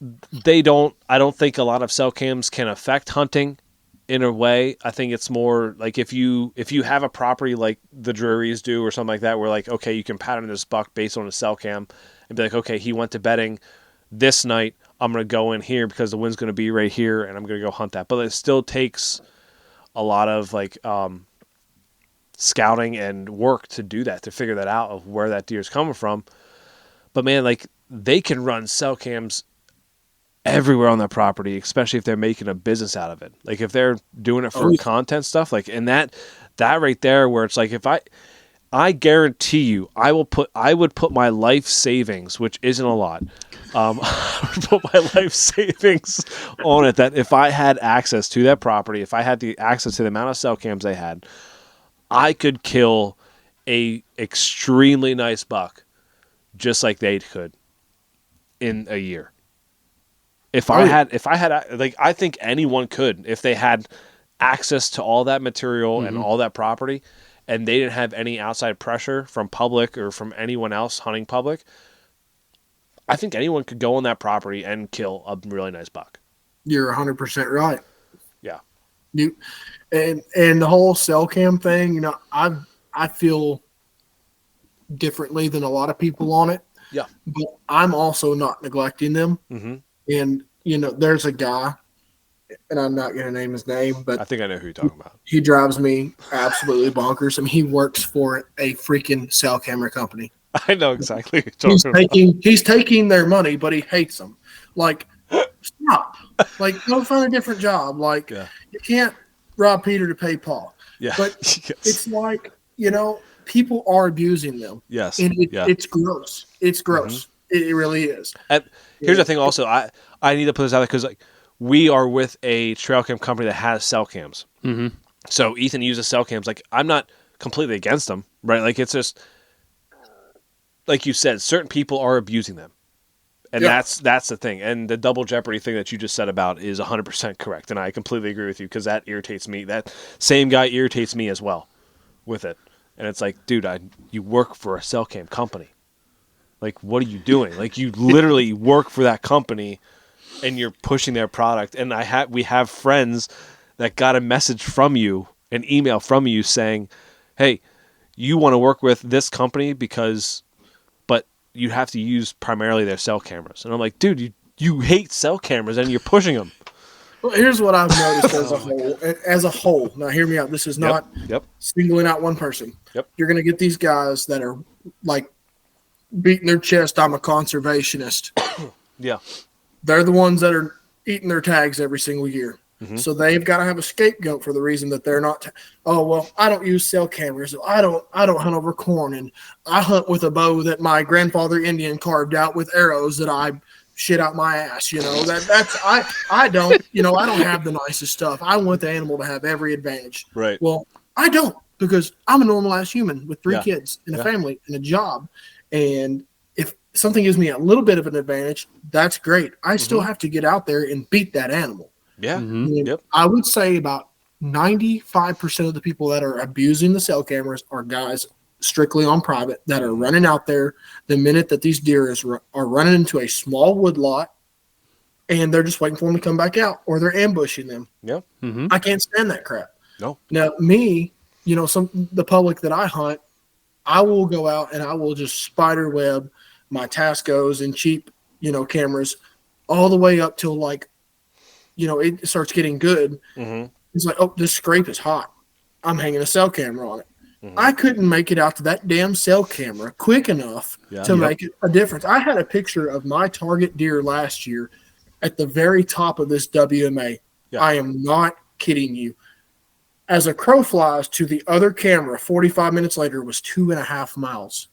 I don't think a lot of cell cams can affect hunting in a way. I think it's more like if you have a property like the Drurys do or something like that, where like, okay, you can pattern this buck based on a cell cam and be like, okay, he went to bedding this night. I'm going to go in here because the wind's going to be right here and I'm going to go hunt that. But it still takes a lot of like scouting and work to do that, to figure that out of where that deer's coming from. But man, like they can run cell cams everywhere on that property, especially if they're making a business out of it. Like if they're doing it for content stuff, like, and that right there, where it's like, if I guarantee you, I would put my life savings, which isn't a lot. I would put my life savings on it, that if I had access to that property, if I had the access to the amount of cell cams they had, I could kill a extremely nice buck just like they could in a year. If I had, like, I think anyone could, if they had access to all that material and all that property, and they didn't have any outside pressure from public or from anyone else hunting public, I think anyone could go on that property and kill a really nice buck. You're 100% right. Yeah. And the whole cell cam thing, I feel differently than a lot of people on it. Yeah. But I'm also not neglecting them. Mm-hmm. And, there's a guy, and I'm not going to name his name, but I think I know who you're talking about. He drives me absolutely bonkers. I mean, he works for a freaking cell camera company. I know exactly who you're talking about. He's taking their money, but he hates them. Like, stop. Like, go find a different job. Like, you can't rob Peter to pay Paul. Yeah. But it's like, people are abusing them. Yes. And it's gross. It's gross. Mm-hmm. It really is. And here's the thing also, I need to put this out there because, like, we are with a trail cam company that has cell cams. Mm-hmm. So Ethan uses cell cams. Like, I'm not completely against them, right? Like, it's just, like you said, certain people are abusing them. And that's the thing. And the double jeopardy thing that you just said about is 100% correct. And I completely agree with you because that irritates me. That same guy irritates me as well with it. And it's like, dude, you work for a cell cam company. Like, what are you doing? Like, you literally work for that company and you're pushing their product. And we have friends that got a message from you, an email from you saying, hey, you want to work with this company but you have to use primarily their cell cameras. And I'm like, dude, you hate cell cameras and you're pushing them. Well, here's what I've noticed as a whole. As a whole, now hear me out. This is not singling out one person. Yep. You're going to get these guys that are like beating their chest. I'm a conservationist. Yeah. They're the ones that are eating their tags every single year. Mm-hmm. So they've got to have a scapegoat for the reason that they're not. I don't use cell cameras. I don't hunt over corn, and I hunt with a bow that my grandfather Indian carved out with arrows that I shit out my ass. I don't. I don't have the nicest stuff. I want the animal to have every advantage. Right. Well, I don't, because I'm a normal ass human with 3 kids and a family and a job, and if something gives me a little bit of an advantage, that's great. I still have to get out there and beat that animal. Yeah. Mm-hmm. I would say about 95% of the people that are abusing the cell cameras are guys strictly on private that are running out there the minute that these deer are running into a small wood lot, and they're just waiting for them to come back out, or they're ambushing them. Yeah. Mm-hmm. I can't stand that crap. No. Now, me, the public that I hunt, I will go out and I will just spider web my Tascos and cheap, cameras all the way up till it starts getting good. Mm-hmm. It's like, oh, this scrape is hot. I'm hanging a cell camera on it. Mm-hmm. I couldn't make it out to that damn cell camera quick enough to make it a difference. I had a picture of my target deer last year at the very top of this WMA. Yeah. I am not kidding you. As a crow flies to the other camera, 45 minutes later was 2.5 miles.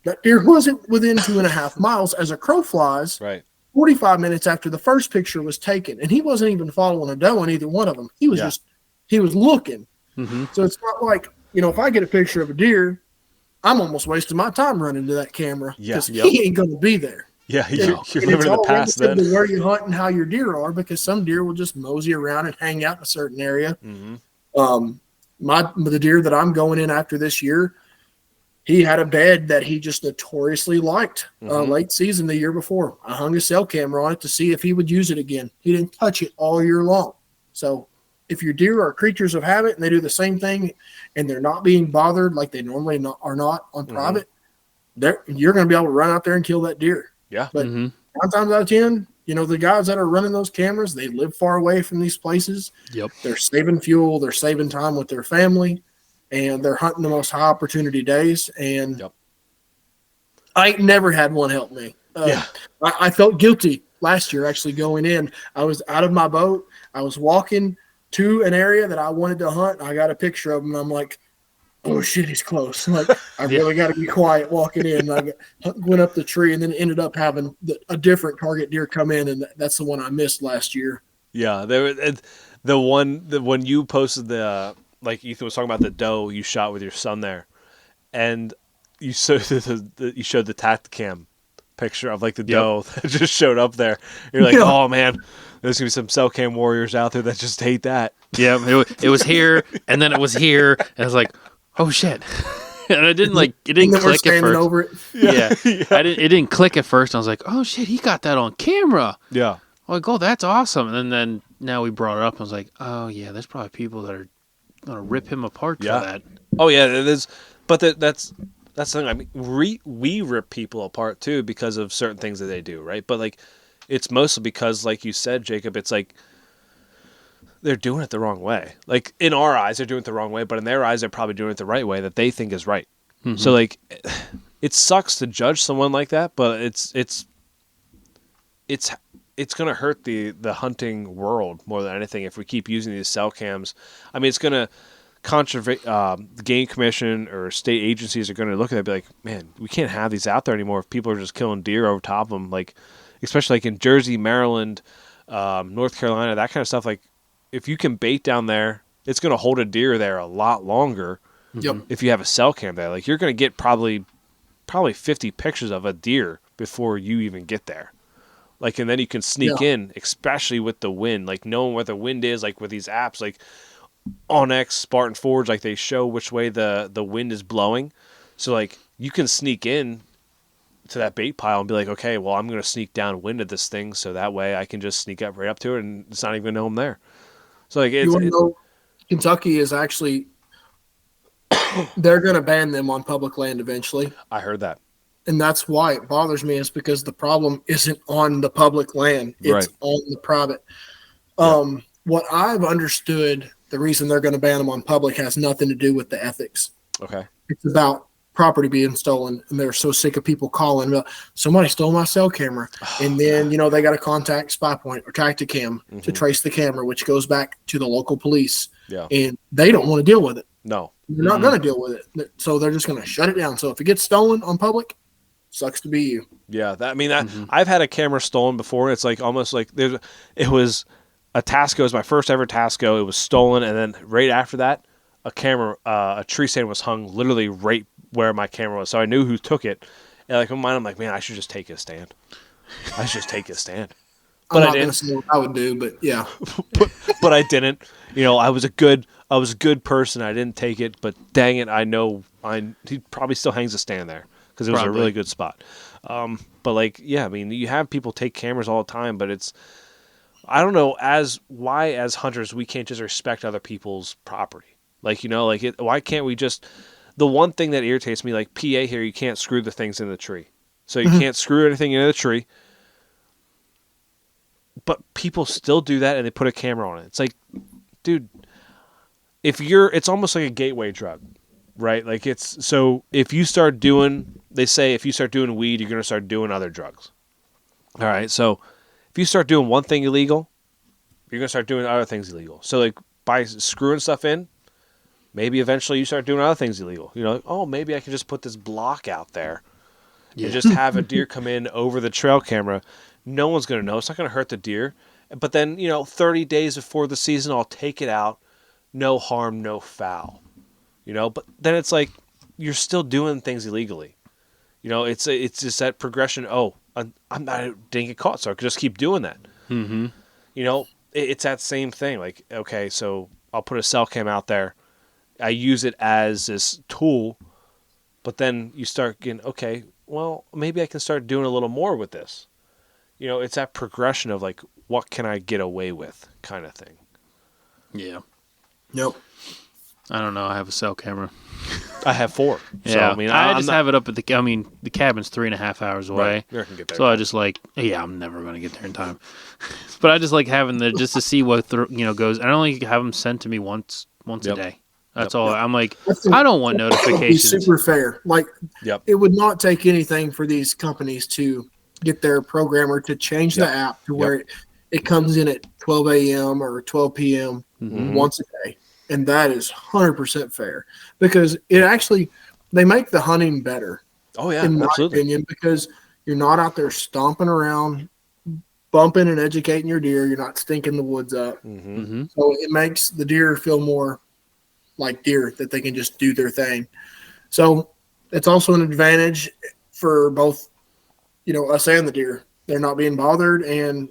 That deer wasn't within 2.5 miles as a crow flies. Right. 45 minutes after the first picture was taken, and he wasn't even following a doe in either one of them. He was he was looking. Mm-hmm. So it's not like, if I get a picture of a deer, I'm almost wasting my time running to that camera because he ain't going to be there. Yeah, you're living in the past then. To where you hunt and how your deer are, because some deer will just mosey around and hang out in a certain area. Mm-hmm. The deer that I'm going in after this year, he had a bed that he just notoriously liked late season the year before. I hung a cell camera on it to see if he would use it again. He didn't touch it all year long. So if your deer are creatures of habit and they do the same thing and they're not being bothered like they normally are not on private, you're going to be able to run out there and kill that deer. Yeah. But 9 times out of 10, the guys that are running those cameras, they live far away from these places. Yep. They're saving fuel. They're saving time with their family. And they're hunting the most high opportunity days. And I never had one help me. I felt guilty last year actually going in. I was out of my boat. I was walking to an area that I wanted to hunt. I got a picture of him, and I'm like, oh, shit, he's close. Like, I really got to be quiet walking in. I went up the tree and then ended up having a different target deer come in, and that's the one I missed last year. Yeah, when you posted the – like Ethan was talking about the doe you shot with your son there, and you showed the Tacticam picture of the doe that just showed up there. You're like, oh man, there's gonna be some cell cam warriors out there that just hate that. Yeah, it was here, and then it was here, and I was like, oh shit, and it didn't click at first. Over it. It didn't click at first. I was like, oh shit, he got that on camera. Yeah, I'm like, oh, that's awesome. And then now we brought it up. I was like, oh yeah, there's probably people that are gonna rip him apart for that. Oh yeah, it is. But that's the thing. I mean, we rip people apart too because of certain things that they do, right? But it's mostly because, like you said, Jacob, it's like they're doing it the wrong way. Like in our eyes, they're doing it the wrong way, but in their eyes, they're probably doing it the right way that they think is right. Mm-hmm. So it sucks to judge someone like that, but it's going to hurt the hunting world more than anything if we keep using these cell cams. I mean, it's going to the Game Commission or state agencies are going to look at it and be like, man, we can't have these out there anymore if people are just killing deer over top of them. Especially in Jersey, Maryland, North Carolina, that kind of stuff. if you can bait down there, it's going to hold a deer there a lot longer. Yep. If you have a cell cam there, like you're going to get probably 50 pictures of a deer before you even get there. Like, and then you can sneak in, especially with the wind, like knowing where the wind is, like with these apps, like OnX, Spartan Forge, like they show which way the wind is blowing. So like you can sneak in to that bait pile and be like, okay, well, I'm going to sneak downwind of this thing. So that way I can just sneak up right up to it and it's not even going to know I'm there. So like, you want to know, Kentucky is actually, they're going to ban them on public land eventually. I heard that. And that's why it bothers me, is because the problem isn't on the public land. It's on the private. What I've understood, the reason they're going to ban them on public has nothing to do with the ethics. Okay. It's about property being stolen. And they're so sick of people calling about, somebody stole my cell camera. And then, they got to contact Spy Point or Tacticam to trace the camera, which goes back to the local police. Yeah. And they don't want to deal with it. No. They're not going to deal with it. So they're just going to shut it down. So if it gets stolen on public, sucks to be you. Yeah, I've had a camera stolen before. It's like almost like it was a Tasco. It was my first ever Tasco. It was stolen, and then right after that, a tree stand was hung literally right where my camera was. So I knew who took it. And like in my mind, I'm like, man, I should just take his stand. I should just take his stand. But I'm not going to say what I would do, but yeah. but I didn't. I was a good person. I didn't take it, but dang it, I know he probably still hangs a stand there. Because it was a really good spot. But like, yeah, I mean, you have people take cameras all the time, but it's, I don't know, why as hunters we can't just respect other people's property. Like, why can't we just, the one thing that irritates me, like PA here, you can't screw the things in the tree. So you can't screw anything into the tree. But people still do that and they put a camera on it. It's like, dude, it's almost like a gateway drug. Right? Like so if you start doing, they say if you start doing weed, you're going to start doing other drugs. All right. So if you start doing one thing illegal, you're going to start doing other things illegal. So like by screwing stuff in, maybe eventually you start doing other things illegal. Oh, maybe I can just put this block out there and just have a deer come in over the trail camera. No one's going to know. It's not going to hurt the deer. But then, 30 days before the season, I'll take it out. No harm, no foul. But then it's like you're still doing things illegally. It's just that progression. Oh, didn't get caught, so I could just keep doing that. Mm-hmm. It's that same thing. Like, okay, so I'll put a cell cam out there. I use it as this tool, but then you start getting, okay, well, maybe I can start doing a little more with this. It's that progression of like, what can I get away with kind of thing. Yeah. Yep. I don't know. I have a cell camera. I have 4. Yeah. So, I just have it up at the cabin's 3.5 hours away. Right. Can get there. So I just I'm never going to get there in time. But I just like having there just to see what, goes. I only have them sent to me once a day. That's all. I'm like, I don't want notifications. Super fair. Like, it would not take anything for these companies to get their programmer to change the app to where it comes in at 12 a.m. or 12 p.m. Once a day. And that is 100% fair because it actually, they make the hunting better. Oh, yeah, in my opinion, because you're not out there stomping around, bumping and educating your deer. You're not stinking the woods up. Mm-hmm. So it makes the deer feel more like deer, that they can just do their thing. So it's also an advantage for both, us and the deer. They're not being bothered, and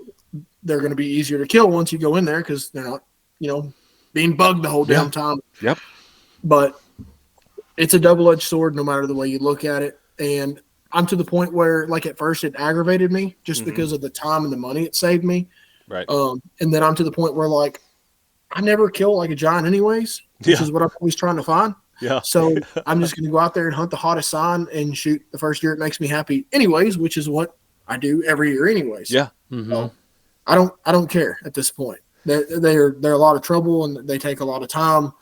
they're going to be easier to kill once you go in there because they're not, being bugged the whole damn time. Yep. But it's a double-edged sword no matter the way you look at it. And I'm to the point where, like, at first it aggravated me just because of the time and the money it saved me. Right. And then I'm to the point where, like, I never kill like a giant anyways, which is what I'm always trying to find. Yeah. So I'm just going to go out there and hunt the hottest sign and shoot the first deer that makes me happy anyways, which is what I do every year anyways. Yeah. Mm-hmm. So I don't care at this point. They're a lot of trouble and they take a lot of time.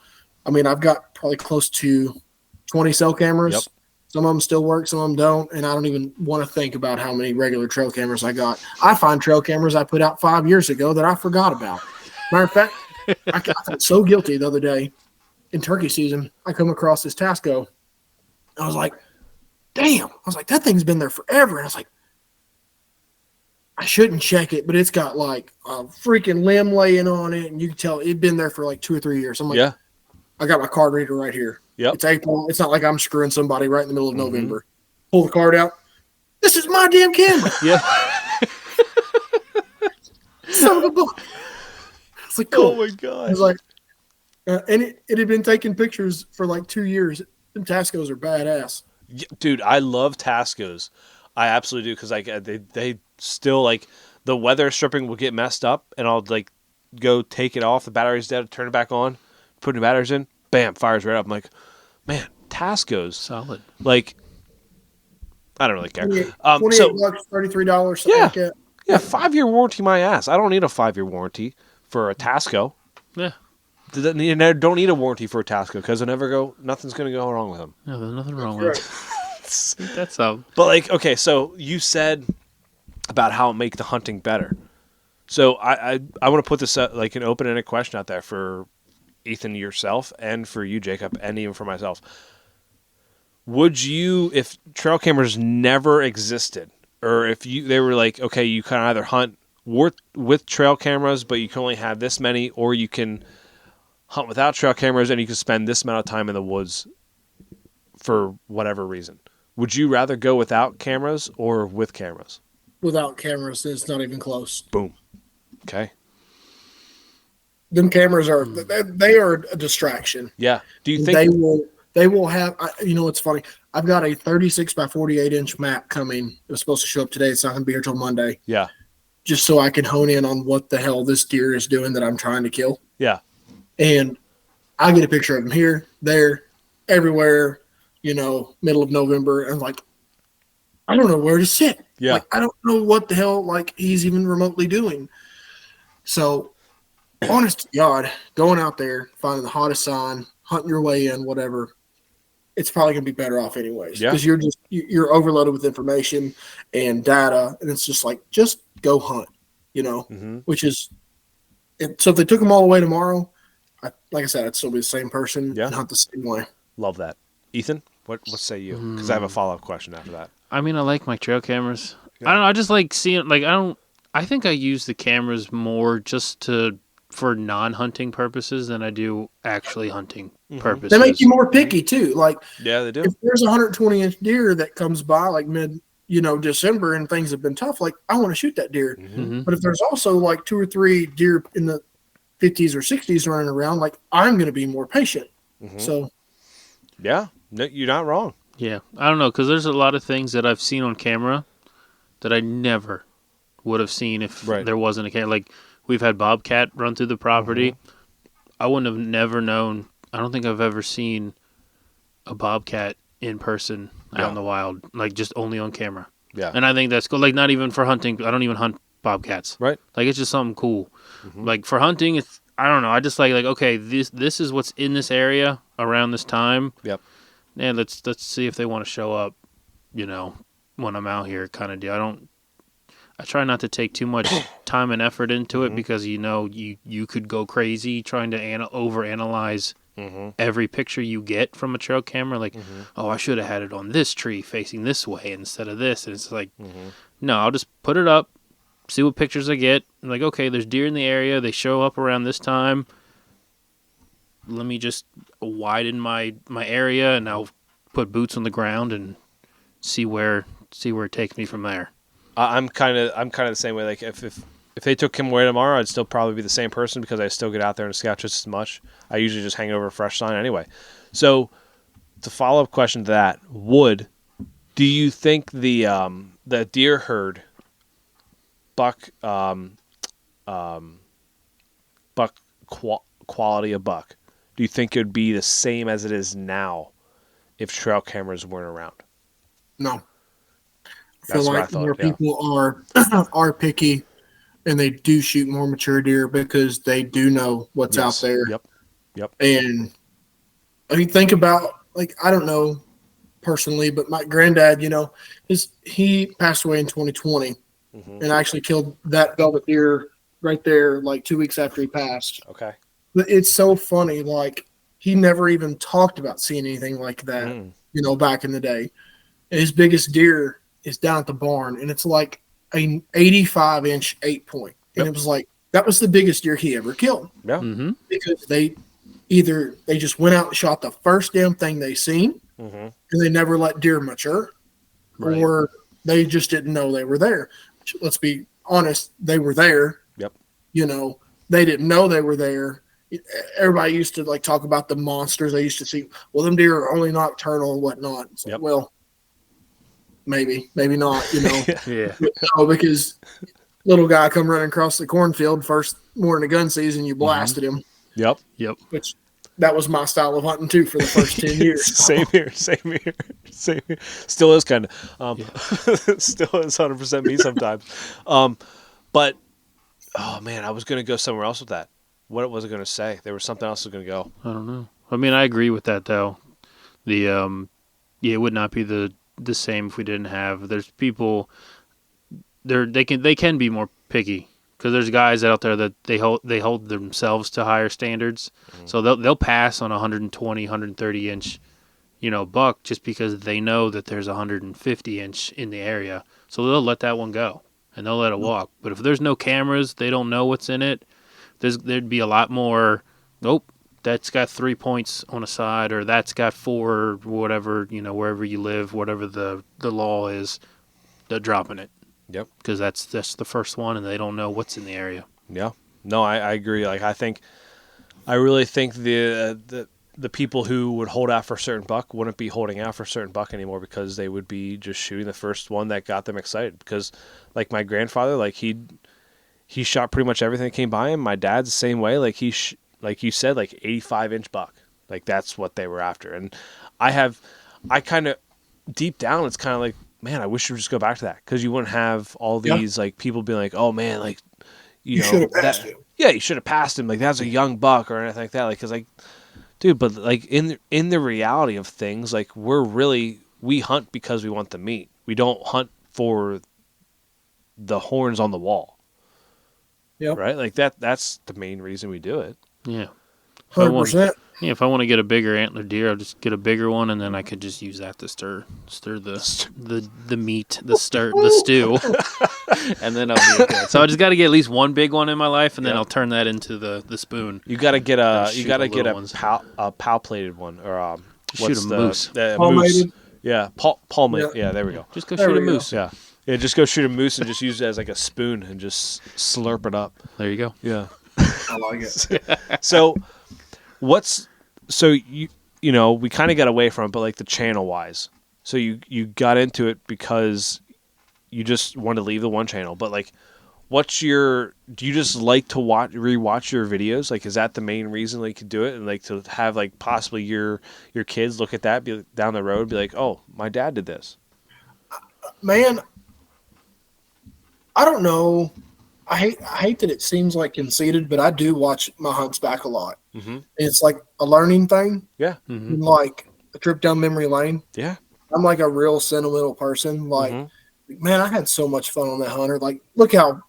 I mean, I've got probably close to 20 cell cameras. Yep. Some of them still work, some of them don't, and I don't even want to think about how many regular trail cameras I got. I find trail cameras I put out 5 years ago that I forgot about. Matter of fact, I felt so guilty the other day in turkey season. I come across this Tasco. I was like, damn. I was like, that thing's been there forever. And I was like, I shouldn't check it, but it's got like a freaking limb laying on it, and you can tell it'd been there for like 2 or 3 years. I'm like, Yeah. I got my card reader right here. Yep. It's April. It's not like I'm screwing somebody right in the middle of November. Pull the card out. This is my damn camera. Yeah. Son of a book. It's like, cool. Oh my god. I was like, and it had been taking pictures for like 2 years. Them Tascos are badass. Dude, I love Tascos. I absolutely do because like they still like the weather stripping will get messed up and I'll like go take it off. The battery's dead, turn it back on, put new batteries in, bam, fires right up. I'm like, man, Tascos Solid. Like, I don't really care. $28 $33, something like that. Yeah, 5-year warranty my ass. I don't need a 5-year warranty for a Tasco. Yeah. You don't need a warranty for a Tasco because nothing's going to go wrong with them. No, there's nothing wrong with it. That's all. But like, okay, so you said about how it make the hunting better. So I want to put this like an open-ended question out there for Ethan yourself and for you, Jacob, and even for myself. Would you, if trail cameras never existed, or if they were like, okay, you can either hunt with trail cameras, but you can only have this many, or you can hunt without trail cameras and you can spend this amount of time in the woods for whatever reason. Would you rather go without cameras or with cameras? Without cameras, it's not even close. Boom. Okay. Them cameras they are a distraction. Yeah. Do you think they will have? You know, it's funny. I've got a 36 by 48 inch map coming. It was supposed to show up today. It's not going to be here till Monday. Yeah. Just so I can hone in on what the hell this deer is doing that I'm trying to kill. Yeah. And I get a picture of him here, there, everywhere. You know, middle of November, and like, I don't know where to sit. Yeah. Like, I don't know what the hell like he's even remotely doing. So, honest to God, going out there, finding the hottest sign, hunting your way in, whatever, it's probably gonna be better off anyways. Yeah. Because you're overloaded with information and data, and it's just like just go hunt. You know, which is so if they took them all away tomorrow, like I said, I'd still be the same person and hunt the same way. Love that. Ethan, what say you? Because I have a follow-up question after that. I mean, I like my trail cameras. Yeah. I don't know. I just like seeing, like, I think I use the cameras more just for non-hunting purposes than I do actually hunting purposes. They make you more picky too. Like, yeah, they do. If there's a 120-inch deer that comes by like mid, December and things have been tough, like I want to shoot that deer. But if there's also like 2 or 3 deer in the 50s or 60s running around, like I'm going to be more patient. So, yeah. No, you're not wrong. Yeah. I don't know, because there's a lot of things that I've seen on camera that I never would have seen if there wasn't a camera. Like, we've had bobcat run through the property. I wouldn't have never known. I don't think I've ever seen a bobcat in person out in the wild, like just only on camera. Yeah. And I think that's cool. Like, not even for hunting. I don't even hunt bobcats. Right. Like, it's just something cool. Like, for hunting, it's, I don't know. I just like, okay, this is what's in this area around this time. Yep. And let's see if they want to show up, when I'm out here, kind of deal. I try not to take too much time and effort into it because you could go crazy trying to overanalyze every picture you get from a trail camera. Like, oh, I should have had it on this tree facing this way instead of this. And it's like, no, I'll just put it up, see what pictures I get. I'm like, okay, there's deer in the area. They show up around this time. Let me just widen my area, and I'll put boots on the ground and see where it takes me from there. I'm kind of the same way. Like if they took him away tomorrow, I'd still probably be the same person because I still get out there and scout just as much. I usually just hang over a fresh sign anyway. So, the follow-up question to that do you think the deer herd buck quality of buck? Do you think it would be the same as it is now if trail cameras weren't around? No. I feel like more people are picky, and they do shoot more mature deer because they do know what's out there. Yep. And I mean, think about, like, I don't know personally, but my granddad, he passed away in 2020 and actually killed that velvet deer right there like 2 weeks after he passed. Okay. But it's so funny, like, he never even talked about seeing anything like that, back in the day. And his biggest deer is down at the barn, and it's like an 85-inch 8-point. And it was like, that was the biggest deer he ever killed. Yeah. Mm-hmm. Because they just went out and shot the first damn thing they seen, and they never let deer mature, Right. or they just didn't know they were there. Let's be honest, they were there. Yep. You know, they didn't know they were there. Everybody used to like talk about the monsters they used to see. Well, them deer are only nocturnal and whatnot. It's like, well, maybe not, you know. Yeah. No, because little guy come running across the cornfield first morning of gun season, you blasted him. Yep. Which that was my style of hunting too for the first 10 years. Same here. Still is kind of. Still is 100% me sometimes. But oh man, I was gonna go somewhere else with that. What was I gonna say? There was something else I was gonna go. I don't know. I mean, I agree with that though. The it would not be the same if we didn't have. There's people. They can be more picky because there's guys out there that they hold themselves to higher standards. So they'll pass on a 120, 130 inch, buck just because they know that there's a 150 inch in the area. So they'll let that one go and they'll let it walk. But if there's no cameras, they don't know what's in it. There'd be a lot more. Nope, that's got 3 points on a side, or that's got 4, or whatever. Wherever you live, whatever the law is, they're dropping it. Yep. Because that's the first one, and they don't know what's in the area. Yeah. No, I agree. Like I really think the people who would hold out for a certain buck wouldn't be holding out for a certain buck anymore because they would be just shooting the first one that got them excited. Because like my grandfather, like he shot pretty much everything that came by him. My dad's the same way. Like like you said, like 85-inch buck. Like that's what they were after. And I kind of deep down, it's kind of like, man, I wish you would just go back to that because you wouldn't have all these like people being like, oh man, like you know, should have passed him. Yeah, you should have passed him. Like that's a young buck or anything like that. Like, cause like, dude, but like in the reality of things, like we hunt because we want the meat. We don't hunt for the horns on the wall. Yeah. Right. Like that's the main reason we do it. Yeah. 100%. Yeah, if I want to get a bigger antler deer, I'll just get a bigger one, and then I could just use that to stir the meat, the stew, and then I'll be okay. So I just got to get at least one big one in my life, and then I'll turn that into the spoon. You got to get a palpated one or shoot a moose. Palmated. Yeah, palmate. Yeah, there we go. Just go shoot a moose. Yeah, just go shoot a moose and just use it as like a spoon and just slurp it up. There you go. Yeah, I like it. So. We kind of got away from it, but like the channel wise, so you got into it because you just wanted to leave the one channel, but like, do you just like to rewatch your videos? Like, is that the main reason like you do it? And like to have like possibly your kids look at that down the road, be like, oh, my dad did this. Man, I don't know. I hate that it seems like conceited, but I do watch my hunts back a lot. Mm-hmm. It's like a learning thing. Yeah. Mm-hmm. Like a trip down memory lane. Yeah. I'm like a real sentimental person. Like, man, I had so much fun on that hunter. Like, look how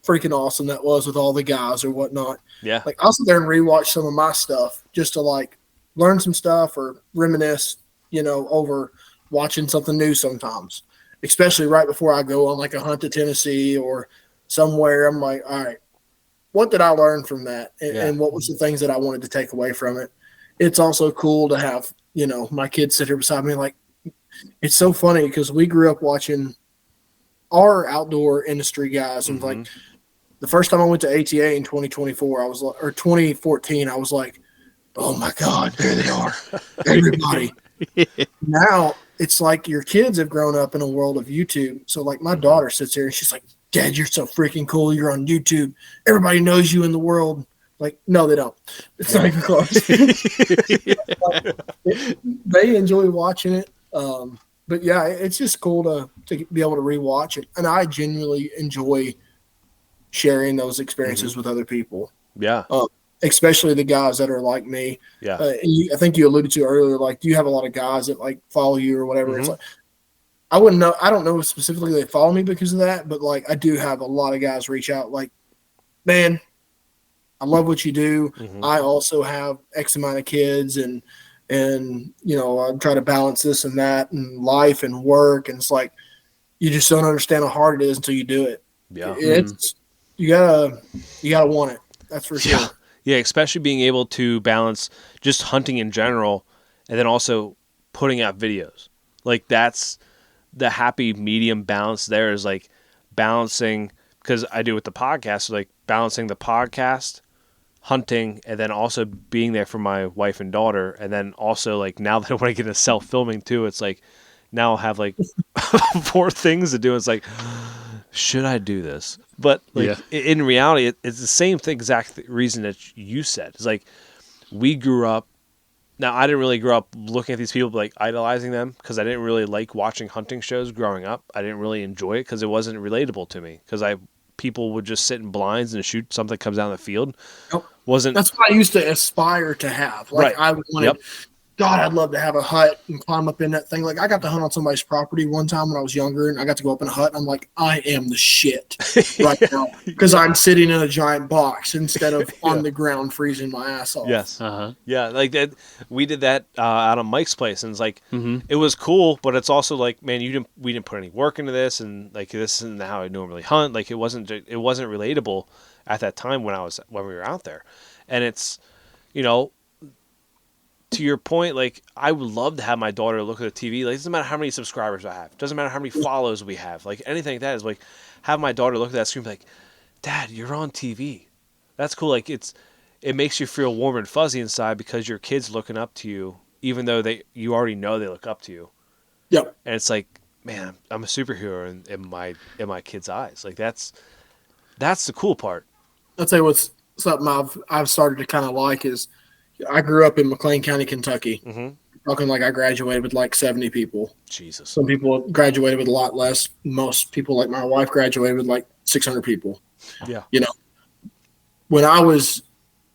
freaking awesome that was with all the guys or whatnot. Yeah. Like, I'll sit there and rewatch some of my stuff just to like learn some stuff or reminisce, over watching something new sometimes, especially right before I go on like a hunt to Tennessee or somewhere. I'm like, all right, what did I learn from that? And what was the things that I wanted to take away from it? It's also cool to have, my kids sit here beside me. Like, it's so funny because we grew up watching our outdoor industry guys. And like the first time I went to ATA in 2014, I was like, oh my God, there they are. Everybody. Now it's like your kids have grown up in a world of YouTube. So like my daughter sits here and she's like, Dad, you're so freaking cool. You're on YouTube. Everybody knows you in the world. Like, no, they don't. It's not even close. They enjoy watching it. But yeah, it's just cool to be able to rewatch it. And I genuinely enjoy sharing those experiences with other people. Yeah. Especially the guys that are like me. Yeah. I think you alluded to earlier, like, do you have a lot of guys that like follow you or whatever? It's like, I wouldn't know. I don't know specifically they follow me because of that, but like I do have a lot of guys reach out like, man, I love what you do. I also have X amount of kids and I try to balance this and that and life and work. And it's like, you just don't understand how hard it is until you do it. Yeah. It's you gotta want it. That's for sure. Yeah. Yeah, especially being able to balance just hunting in general and then also putting out videos. Like that's the happy medium balance there is like balancing, because I do with the podcast, so like balancing the podcast, hunting, and then also being there for my wife and daughter. And then also like now that I want to get into self-filming too, it's like now I'll have like 4 things to do. It's like, should I do this? But like in reality, it's the same thing, exact reason that you said. It's like we grew up. Now I didn't really grow up looking at these people like idolizing them because I didn't really like watching hunting shows growing up. I didn't really enjoy it because it wasn't relatable to me. Because people would just sit in blinds and shoot something that comes down the field. Nope. Wasn't That's what I used to aspire to have. Like right. I wanted. God, I'd love to have a hut and climb up in that thing. Like I got to hunt on somebody's property one time when I was younger, and I got to go up in a hut. I'm like, I am the shit right now because I'm sitting in a giant box instead of on the ground freezing my ass off. Yes. Yeah, like that. We did that out of Mike's place, and it's like it was cool, but it's also like, man, we didn't put any work into this, and like this isn't how I normally hunt. Like it wasn't relatable at that time when we were out there, and it's, you know. To your point, like I would love to have my daughter look at the TV. Like it doesn't matter how many subscribers I have. It doesn't matter how many follows we have. Like anything like that is like have my daughter look at that screen and be like, Dad, you're on TV. That's cool. Like it makes you feel warm and fuzzy inside because your kid's looking up to you, even though you already know they look up to you. Yep. And it's like, man, I'm a superhero in my kid's eyes. Like that's the cool part. I'll tell you what's something I've started to kind of like is I grew up in McLean County, Kentucky. Talking like I graduated with like 70 people. Jesus. Some people graduated with a lot less. Most people, like my wife, graduated with like 600 people. Yeah. You know, when I was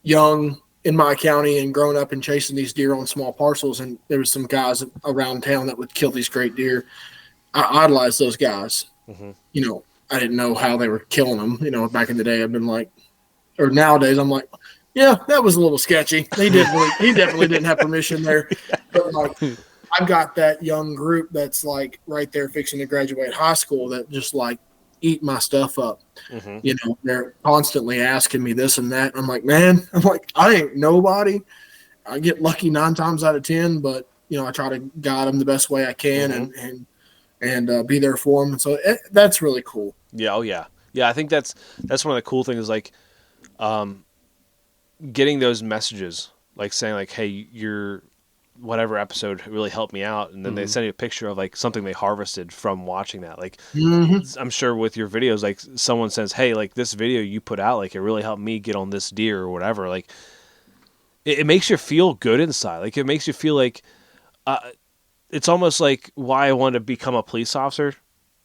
young in my county and growing up and chasing these deer on small parcels, and there was some guys around town that would kill these great deer, I idolized those guys. You know, I didn't know how they were killing them. You know, back in the day, I've been like, or nowadays, I'm like, yeah, that was a little sketchy. He definitely didn't have permission there. But like, I've got that young group that's like right there fixing to graduate high school that just like eat my stuff up. You know, they're constantly asking me this and that. I'm like, man, I ain't nobody. I get lucky 9 times out of 10, but you know, I try to guide them the best way I can and be there for them. And so that's really cool. Yeah. Oh yeah. Yeah. I think that's one of the cool things. Like, getting those messages, like saying like, hey, your whatever episode really helped me out, and then they send you a picture of like something they harvested from watching that. Like I'm sure with your videos, like someone says, hey, like this video you put out, like it really helped me get on this deer or whatever. Like it makes you feel good inside. Like it makes you feel like it's almost like why I wanted to become a police officer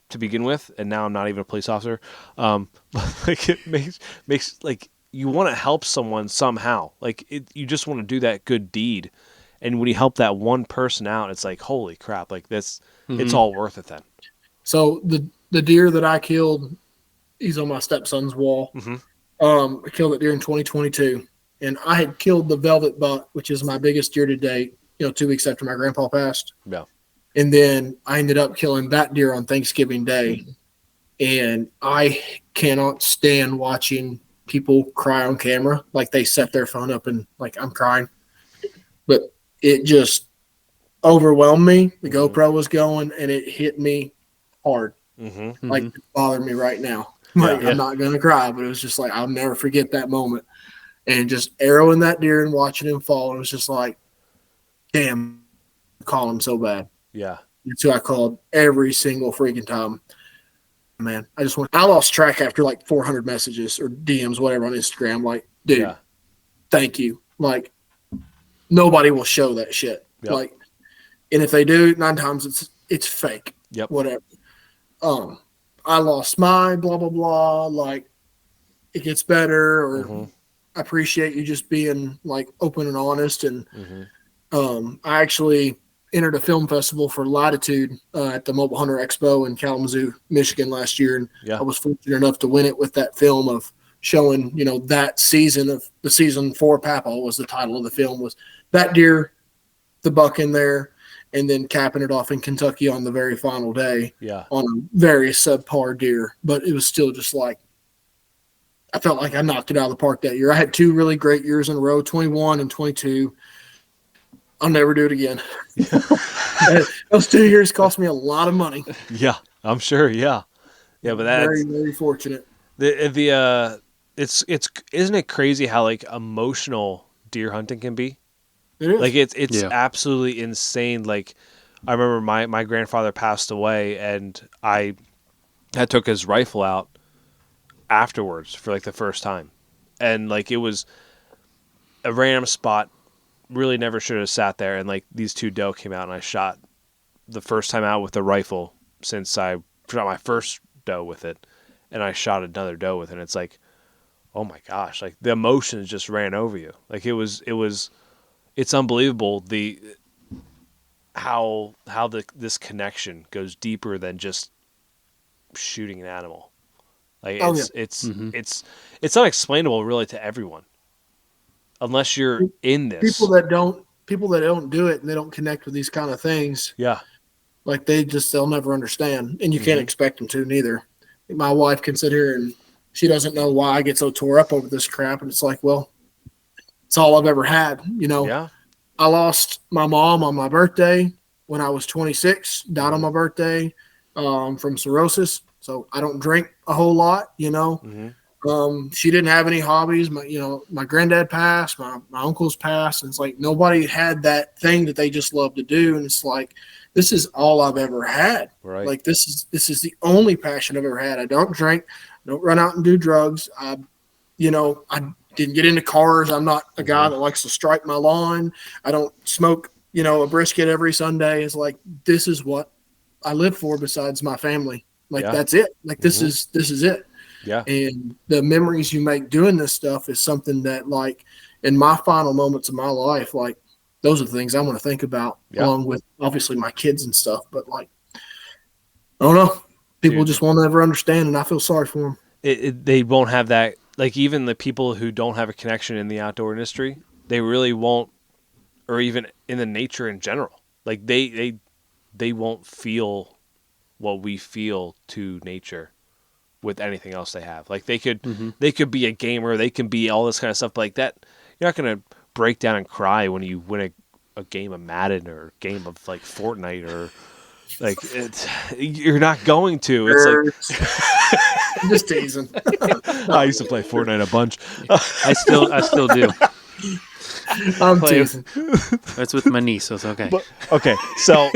to begin with, and now I'm not even a police officer. Like it makes like you want to help someone somehow. Like you just want to do that good deed. And when you help that one person out, it's like, holy crap, like this, it's all worth it then. So the deer that I killed, he's on my stepson's wall. I killed that deer in 2022. And I had killed the velvet buck, which is my biggest deer to date, 2 weeks after my grandpa passed. Yeah. And then I ended up killing that deer on Thanksgiving Day. And I cannot stand watching people cry on camera. Like they set their phone up and like I'm crying. But it just overwhelmed me. The GoPro was going and it hit me hard. Like it bothered me right now. Like I'm not going to cry, but it was just like, I'll never forget that moment. And just arrowing that deer and watching him fall. It was just like, damn, I call him so bad. Yeah. That's who I called every single freaking time. Man, I lost track after like 400 messages or DMs, whatever on Instagram. Like, dude, thank you. Like, nobody will show that shit. Yep. Like, and if they do, 9 times it's fake. Yep. Whatever. I lost my blah blah blah. Like, it gets better, or I appreciate you just being like open and honest. And I actually entered a film festival for Latitude at the Mobile Hunter Expo in Kalamazoo, Michigan last year. And I was fortunate enough to win it with that film of showing, that season of the season 4 Papa was the title of the film, was that deer, the buck in there. and then capping it off in Kentucky on the very final day Yeah. on a very subpar deer. But it was still just like, I felt like I knocked it out of the park that year. I had 2 really great years in a row, 21 and 22. I'll never do it again. Those 2 years cost me a lot of money. Yeah, I'm sure. Yeah. Yeah, but that's very, very fortunate. It's isn't it crazy how like emotional deer hunting can be? It is. Like it's absolutely insane. Like I remember my grandfather passed away, and I took his rifle out afterwards for like the first time, and like it was a random spot. Really never should have sat there, and like these 2 doe came out, and I shot the first time out with the rifle since I shot my first doe with it, and I shot another doe with it. And it's like, oh my gosh, like the emotions just ran over you. Like it's unbelievable how this connection goes deeper than just shooting an animal. Like it's unexplainable really to everyone unless you're in this. People that don't do it and they don't connect with these kind of things. Yeah. Like they'll never understand, and you can't expect them to neither. My wife can sit here and she doesn't know why I get so tore up over this crap. And it's like, well, it's all I've ever had. Yeah. I lost my mom on my birthday when I was 26, died on my birthday from cirrhosis. So I don't drink a whole lot, She didn't have any hobbies. My granddad passed, my uncles passed. And it's like, nobody had that thing that they just love to do. And it's like, this is all I've ever had. Right. Like this is the only passion I've ever had. I don't drink, I don't run out and do drugs. I didn't get into cars. I'm not a guy that likes to stripe my lawn. I don't smoke, a brisket every Sunday. It's like, this is what I live for besides my family. Like, that's it. Like, this is it. Yeah. And the memories you make doing this stuff is something that, like, in my final moments of my life, like, those are the things I want to think about along with obviously my kids and stuff. But like, I don't know. People just won't ever understand, and I feel sorry for them. They won't have that. Like even the people who don't have a connection in the outdoor industry, they really won't, or even in the nature in general. Like they won't feel what we feel to nature with anything else they have. Like they could be a gamer, they can be all this kind of stuff, but like that, you're not gonna break down and cry when you win a game of Madden or a game of like Fortnite or like you're not going to. It's like I'm just teasing. I used to play Fortnite a bunch. I still do. I'm teasing. That's with my niece, so it's okay. But, okay, so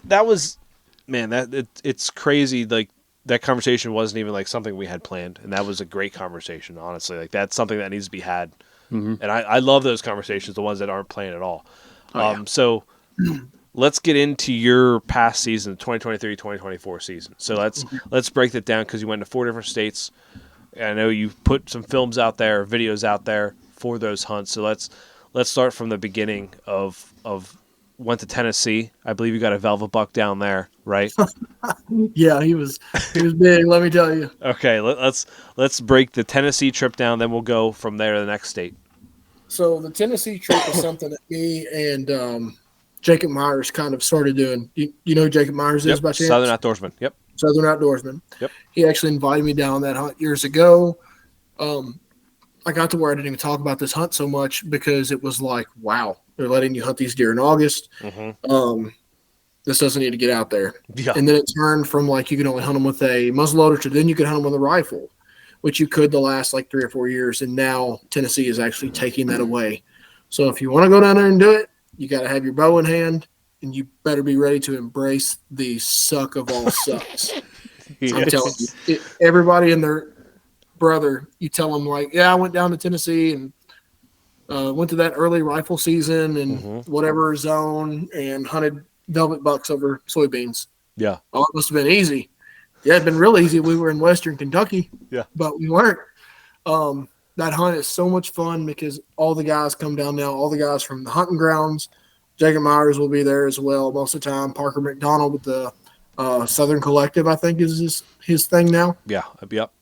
that was, man, it's crazy. Like that conversation wasn't even like something we had planned, and that was a great conversation. Honestly, like that's something that needs to be had. And I love those conversations, the ones that aren't planned at all. So let's get into your past season, 2023-2024 season. So let's break that down because you went to 4 different states. I know you put some films out there, videos out there for those hunts. So let's start from the beginning of went to Tennessee. I believe you got a velvet buck down there, right? Yeah, he was big. Let me tell you. Okay, let's break the Tennessee trip down. Then we'll go from there to the next state. So the Tennessee trip is something that me and Jacob Myers kind of started doing. You know who Jacob Myers is by chance? Southern Outdoorsman. Yep. Southern Outdoorsman. Yep. He actually invited me down that hunt years ago. I got to where I didn't even talk about this hunt so much because it was like, wow, they're letting you hunt these deer in August. This doesn't need to get out there. Yeah. And then it turned from like you could only hunt them with a muzzleloader to then you could hunt them with a rifle, which you could the last like 3 or 4 years. And now Tennessee is actually taking that away. So if you want to go down there and do it, you got to have your bow in hand, and you better be ready to embrace the suck of all sucks. Yes. I'm telling you, everybody and their brother, you tell them like, yeah, I went down to Tennessee and went to that early rifle season and whatever zone and hunted velvet bucks over soybeans. Yeah. Oh, it must have been easy. Yeah, it'd been real easy. We were in Western Kentucky. Yeah. But we weren't. That hunt is so much fun because all the guys come down now, all the guys from the hunting grounds. Jacob Myers will be there as well most of the time. Parker McDonald with the Southern Collective, I think, is his thing now. Yeah, I'd be up.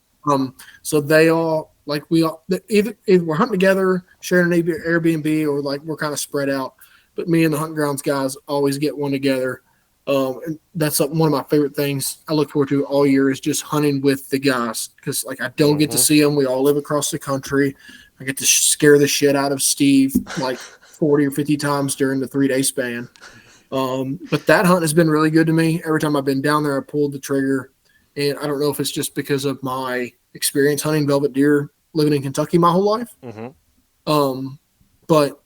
So they all, like we all, either we're hunting together, sharing an Airbnb, or like we're kind of spread out. but me and the hunting grounds guys always get one together. And that's one of my favorite things I look forward to all year is just hunting with the guys because like I don't get to see them. We all live across the country. I get to scare the shit out of Steve like 40 or 50 times during the 3-day span. But that hunt has been really good to me. Every time I've been down there, I pulled the trigger. And I don't know if it's just because of my experience hunting velvet deer living in Kentucky my whole life. But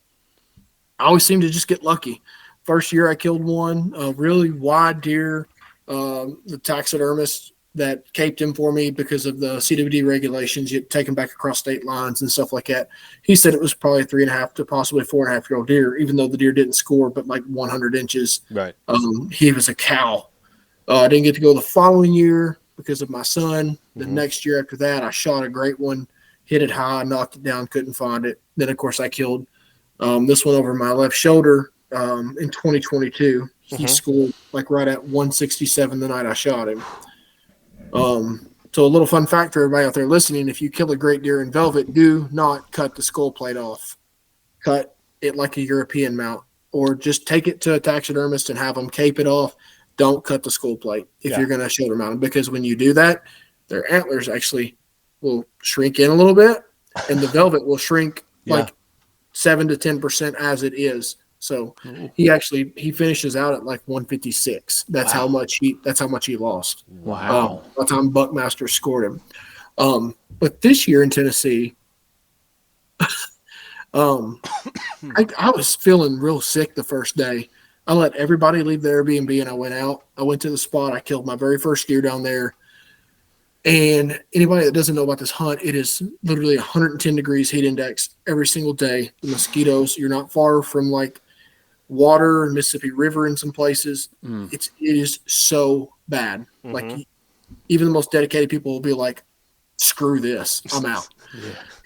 I always seem to just get lucky. First year I killed one, a really wide deer. The taxidermist that caped him for me because of the CWD regulations, you take him back across state lines and stuff like that. He said it was probably 3.5 to possibly 4.5-year-old deer, even though the deer didn't score but like 100 inches. Right. He was a cow. I didn't get to go the following year because of my son. The next year after that, I shot a great one, hit it high, knocked it down, couldn't find it. Then, of course, I killed this one over my left shoulder in 2022. He scored like right at 167 the night I shot him. So a little fun fact for everybody out there listening, if you kill a great deer in velvet, do not cut the skull plate off. Cut it like a European mount, or just take it to a taxidermist and have them cape it off. Don't cut the skull plate if you're going to shoulder mount them, because when you do that, their antlers actually will shrink in a little bit, and the velvet will shrink like 7 to 10% as it is. So he finishes out at like 156. That's how much he lost. Wow. By the time Buckmaster scored him. But this year in Tennessee, I was feeling real sick the first day. I let everybody leave the Airbnb and I went out. I went to the spot. I killed my very first deer down there. And anybody that doesn't know about this hunt, it is literally 110 degrees heat index every single day. The mosquitoes, you're not far from like water, Mississippi River in some places. It is so bad. Like even the most dedicated people will be like, screw this, I'm out.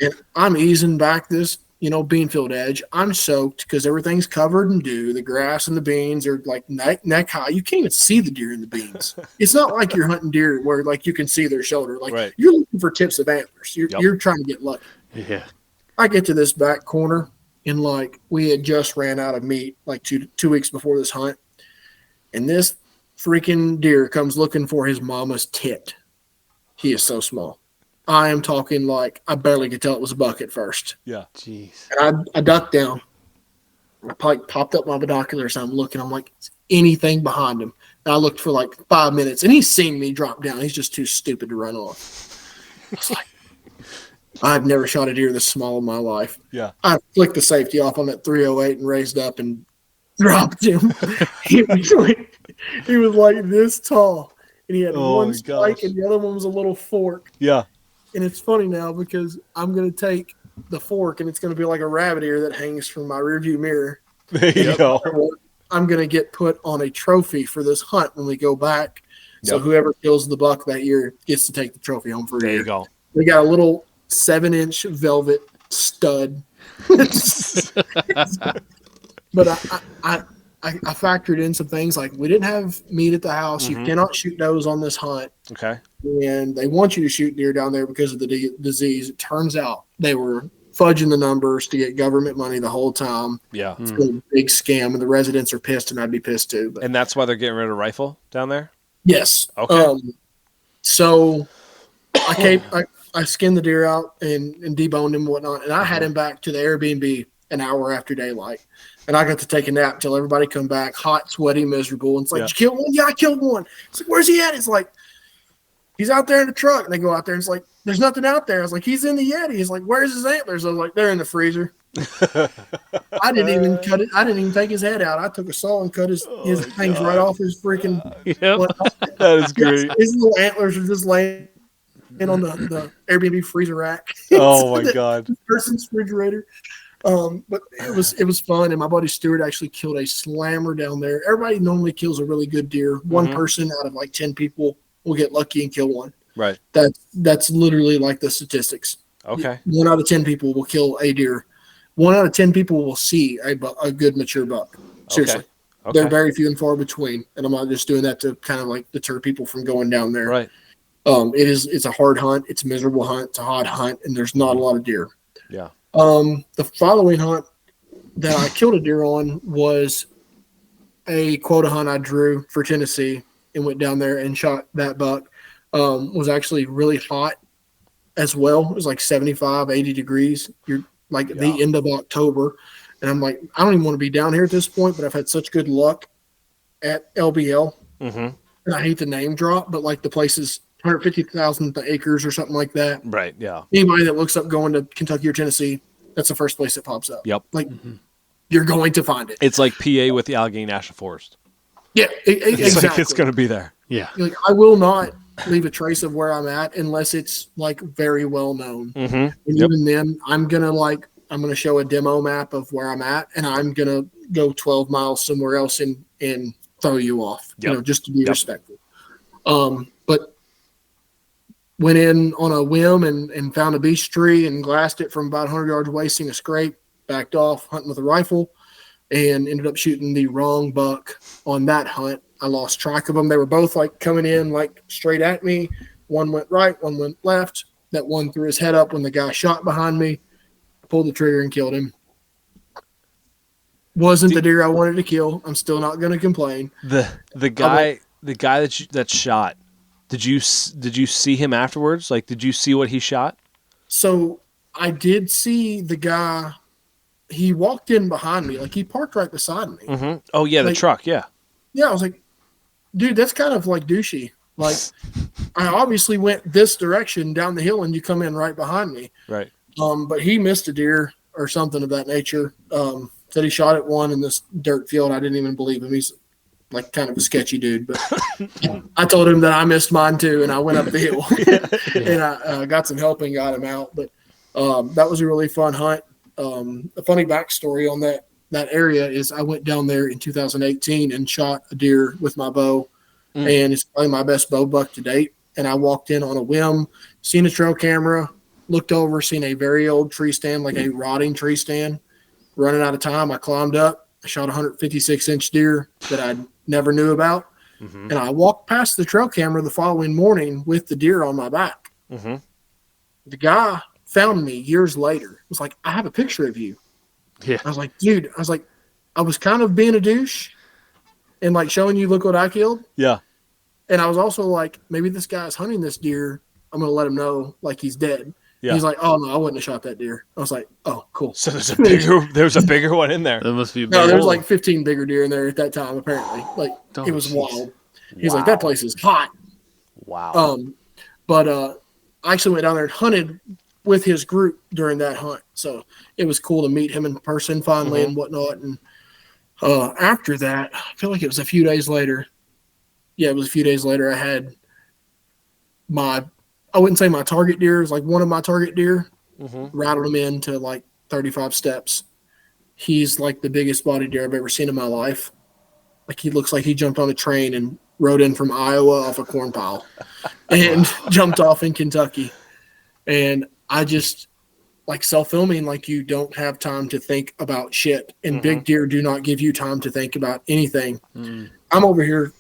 And I'm easing back this, beanfield edge. I'm soaked because everything's covered in dew. The grass and the beans are like neck high. You can't even see the deer in the beans. It's not like you're hunting deer where like you can see their shoulder. Like you're looking for tips of antlers. You're trying to get lucky. Yeah. I get to this back corner and like we had just ran out of meat like two weeks before this hunt. And this freaking deer comes looking for his mama's tit. He is so small. I am talking like I barely could tell it was a buck at first. Yeah. Jeez. And I ducked down. I popped up my binoculars and I'm looking. I'm like, is anything behind him? And I looked for like 5 minutes and he's seen me drop down. He's just too stupid to run off. It's like, I've never shot a deer this small in my life. Yeah. I flicked the safety off on that 308 and raised up and dropped him. He was like this tall. And he had one spike and the other one was a little fork. Yeah. And it's funny now because I'm going to take the fork and it's going to be like a rabbit ear that hangs from my rearview mirror. There you go. I'm going to get put on a trophy for this hunt when we go back. So whoever kills the buck that year gets to take the trophy home for a year. There you go. We got a little 7-inch velvet stud. But I factored in some things like we didn't have meat at the house. You cannot shoot does on this hunt. Okay. And they want you to shoot deer down there because of the disease. It turns out they were fudging the numbers to get government money the whole time. Yeah. It's been a big scam, and the residents are pissed, and I'd be pissed too. But. And that's why they're getting rid of rifle down there? Yes. Okay. So I skinned the deer out and deboned him and whatnot, and I had him back to the Airbnb an hour after daylight. And I got to take a nap until everybody come back, hot, sweaty, miserable. And it's like, did you kill one? Yeah, I killed one. It's like, where's he at? It's like, he's out there in the truck. And they go out there and it's like, there's nothing out there. I was like, he's in the Yeti. He's like, where's his antlers? I was like, they're in the freezer. I didn't even cut it. I didn't even take his head out. I took a saw and cut his things right off his freaking. That is great. His little antlers are just laying on the Airbnb freezer rack. Oh my God. Person's refrigerator. But it was fun, and my buddy Stuart actually killed a slammer down there. Everybody normally kills a really good deer. One person out of like 10 people will get lucky and kill one. Right. That's literally like the statistics. Okay. 1 out of 10 people will kill a deer. 1 out of 10 people will see a good mature buck. Seriously. Okay. They're very few and far between, and I'm not just doing that to kind of like deter people from going down there. Right. It's a hard hunt. It's a miserable hunt. It's a hot hunt, and there's not a lot of deer. Yeah. The following hunt, that I killed a deer on was a quota hunt I drew for Tennessee and went down there and shot that buck. Was actually really hot as well. It was like 75, 80 degrees. You're like the end of October. And I'm like, I don't even want to be down here at this point, but I've had such good luck at LBL. Mm-hmm. And I hate the name drop, but like the place is 150,000 acres or something like that. Right. Yeah. Anybody that looks up going to Kentucky or Tennessee, that's the first place that pops up. Yep. Like you're going to find it. It's like PA with the Allegheny National Forest. Yeah, It's exactly. like it's going to be there. Yeah. Like I will not leave a trace of where I'm at unless it's like very well known. Mm-hmm. And even then, I'm gonna show a demo map of where I'm at, and I'm gonna go 12 miles somewhere else and throw you off. Yep. You know, just to be respectful. But went in on a whim and found a beech tree and glassed it from about 100 yards away, seen a scrape, backed off, hunting with a rifle, and ended up shooting the wrong buck on that hunt. I lost track of them. They were both like coming in like straight at me. One went right, one went left. That one threw his head up when the guy shot behind me. Pulled the trigger and killed him. Wasn't the deer I wanted to kill. I'm still not going to complain. The guy that shot. Did you see him afterwards? Like, did you see what he shot? So I did see the guy. He walked in behind me. Like he parked right beside me. Mm-hmm. Oh yeah, the truck. Yeah. Yeah, I was like, dude, that's kind of like douchey. Like I obviously went this direction down the hill and you come in right behind me. Right. But he missed a deer or something of that nature. Said he shot at one in this dirt field. I didn't even believe him. He's like kind of a sketchy dude, but I told him that I missed mine too. And I went up the hill and I got some help and got him out. But that was a really fun hunt. A funny backstory on that area is I went down there in 2018 and shot a deer with my bow, and it's probably my best bow buck to date. And I walked in on a whim, seen a trail camera, looked over, seen a very old tree stand, like a rotting tree stand. Running out of time, I climbed up, I shot a 156-inch deer that I never knew about, and I walked past the trail camera the following morning with the deer on my back. Mm-hmm. The guy found me years later. Was like, I have a picture of you. Yeah. I was like, dude, I was kind of being a douche and like showing you, look what I killed. Yeah. And I was also like, maybe this guy's hunting this deer. I'm going to let him know like he's dead. Yeah. He's like, oh no, I wouldn't have shot that deer. I was like, oh, cool. So there's a bigger one in there. That must be No, there was like 15 bigger deer in there at that time, apparently. Like it was wild. He's like, that place is hot. Wow. But I actually went down there and hunted with his group during that hunt. So it was cool to meet him in person finally and whatnot. And after that, I feel like it was a few days later. Yeah, it was a few days later. I had I wouldn't say my target deer. It was like one of my target deer. Rattled him into like 35 steps. He's like the biggest body deer I've ever seen in my life. Like he looks like he jumped on a train and rode in from Iowa off a corn pile and jumped off in Kentucky. And I just like self-filming, like you don't have time to think about shit. And big deer do not give you time to think about anything. I'm over here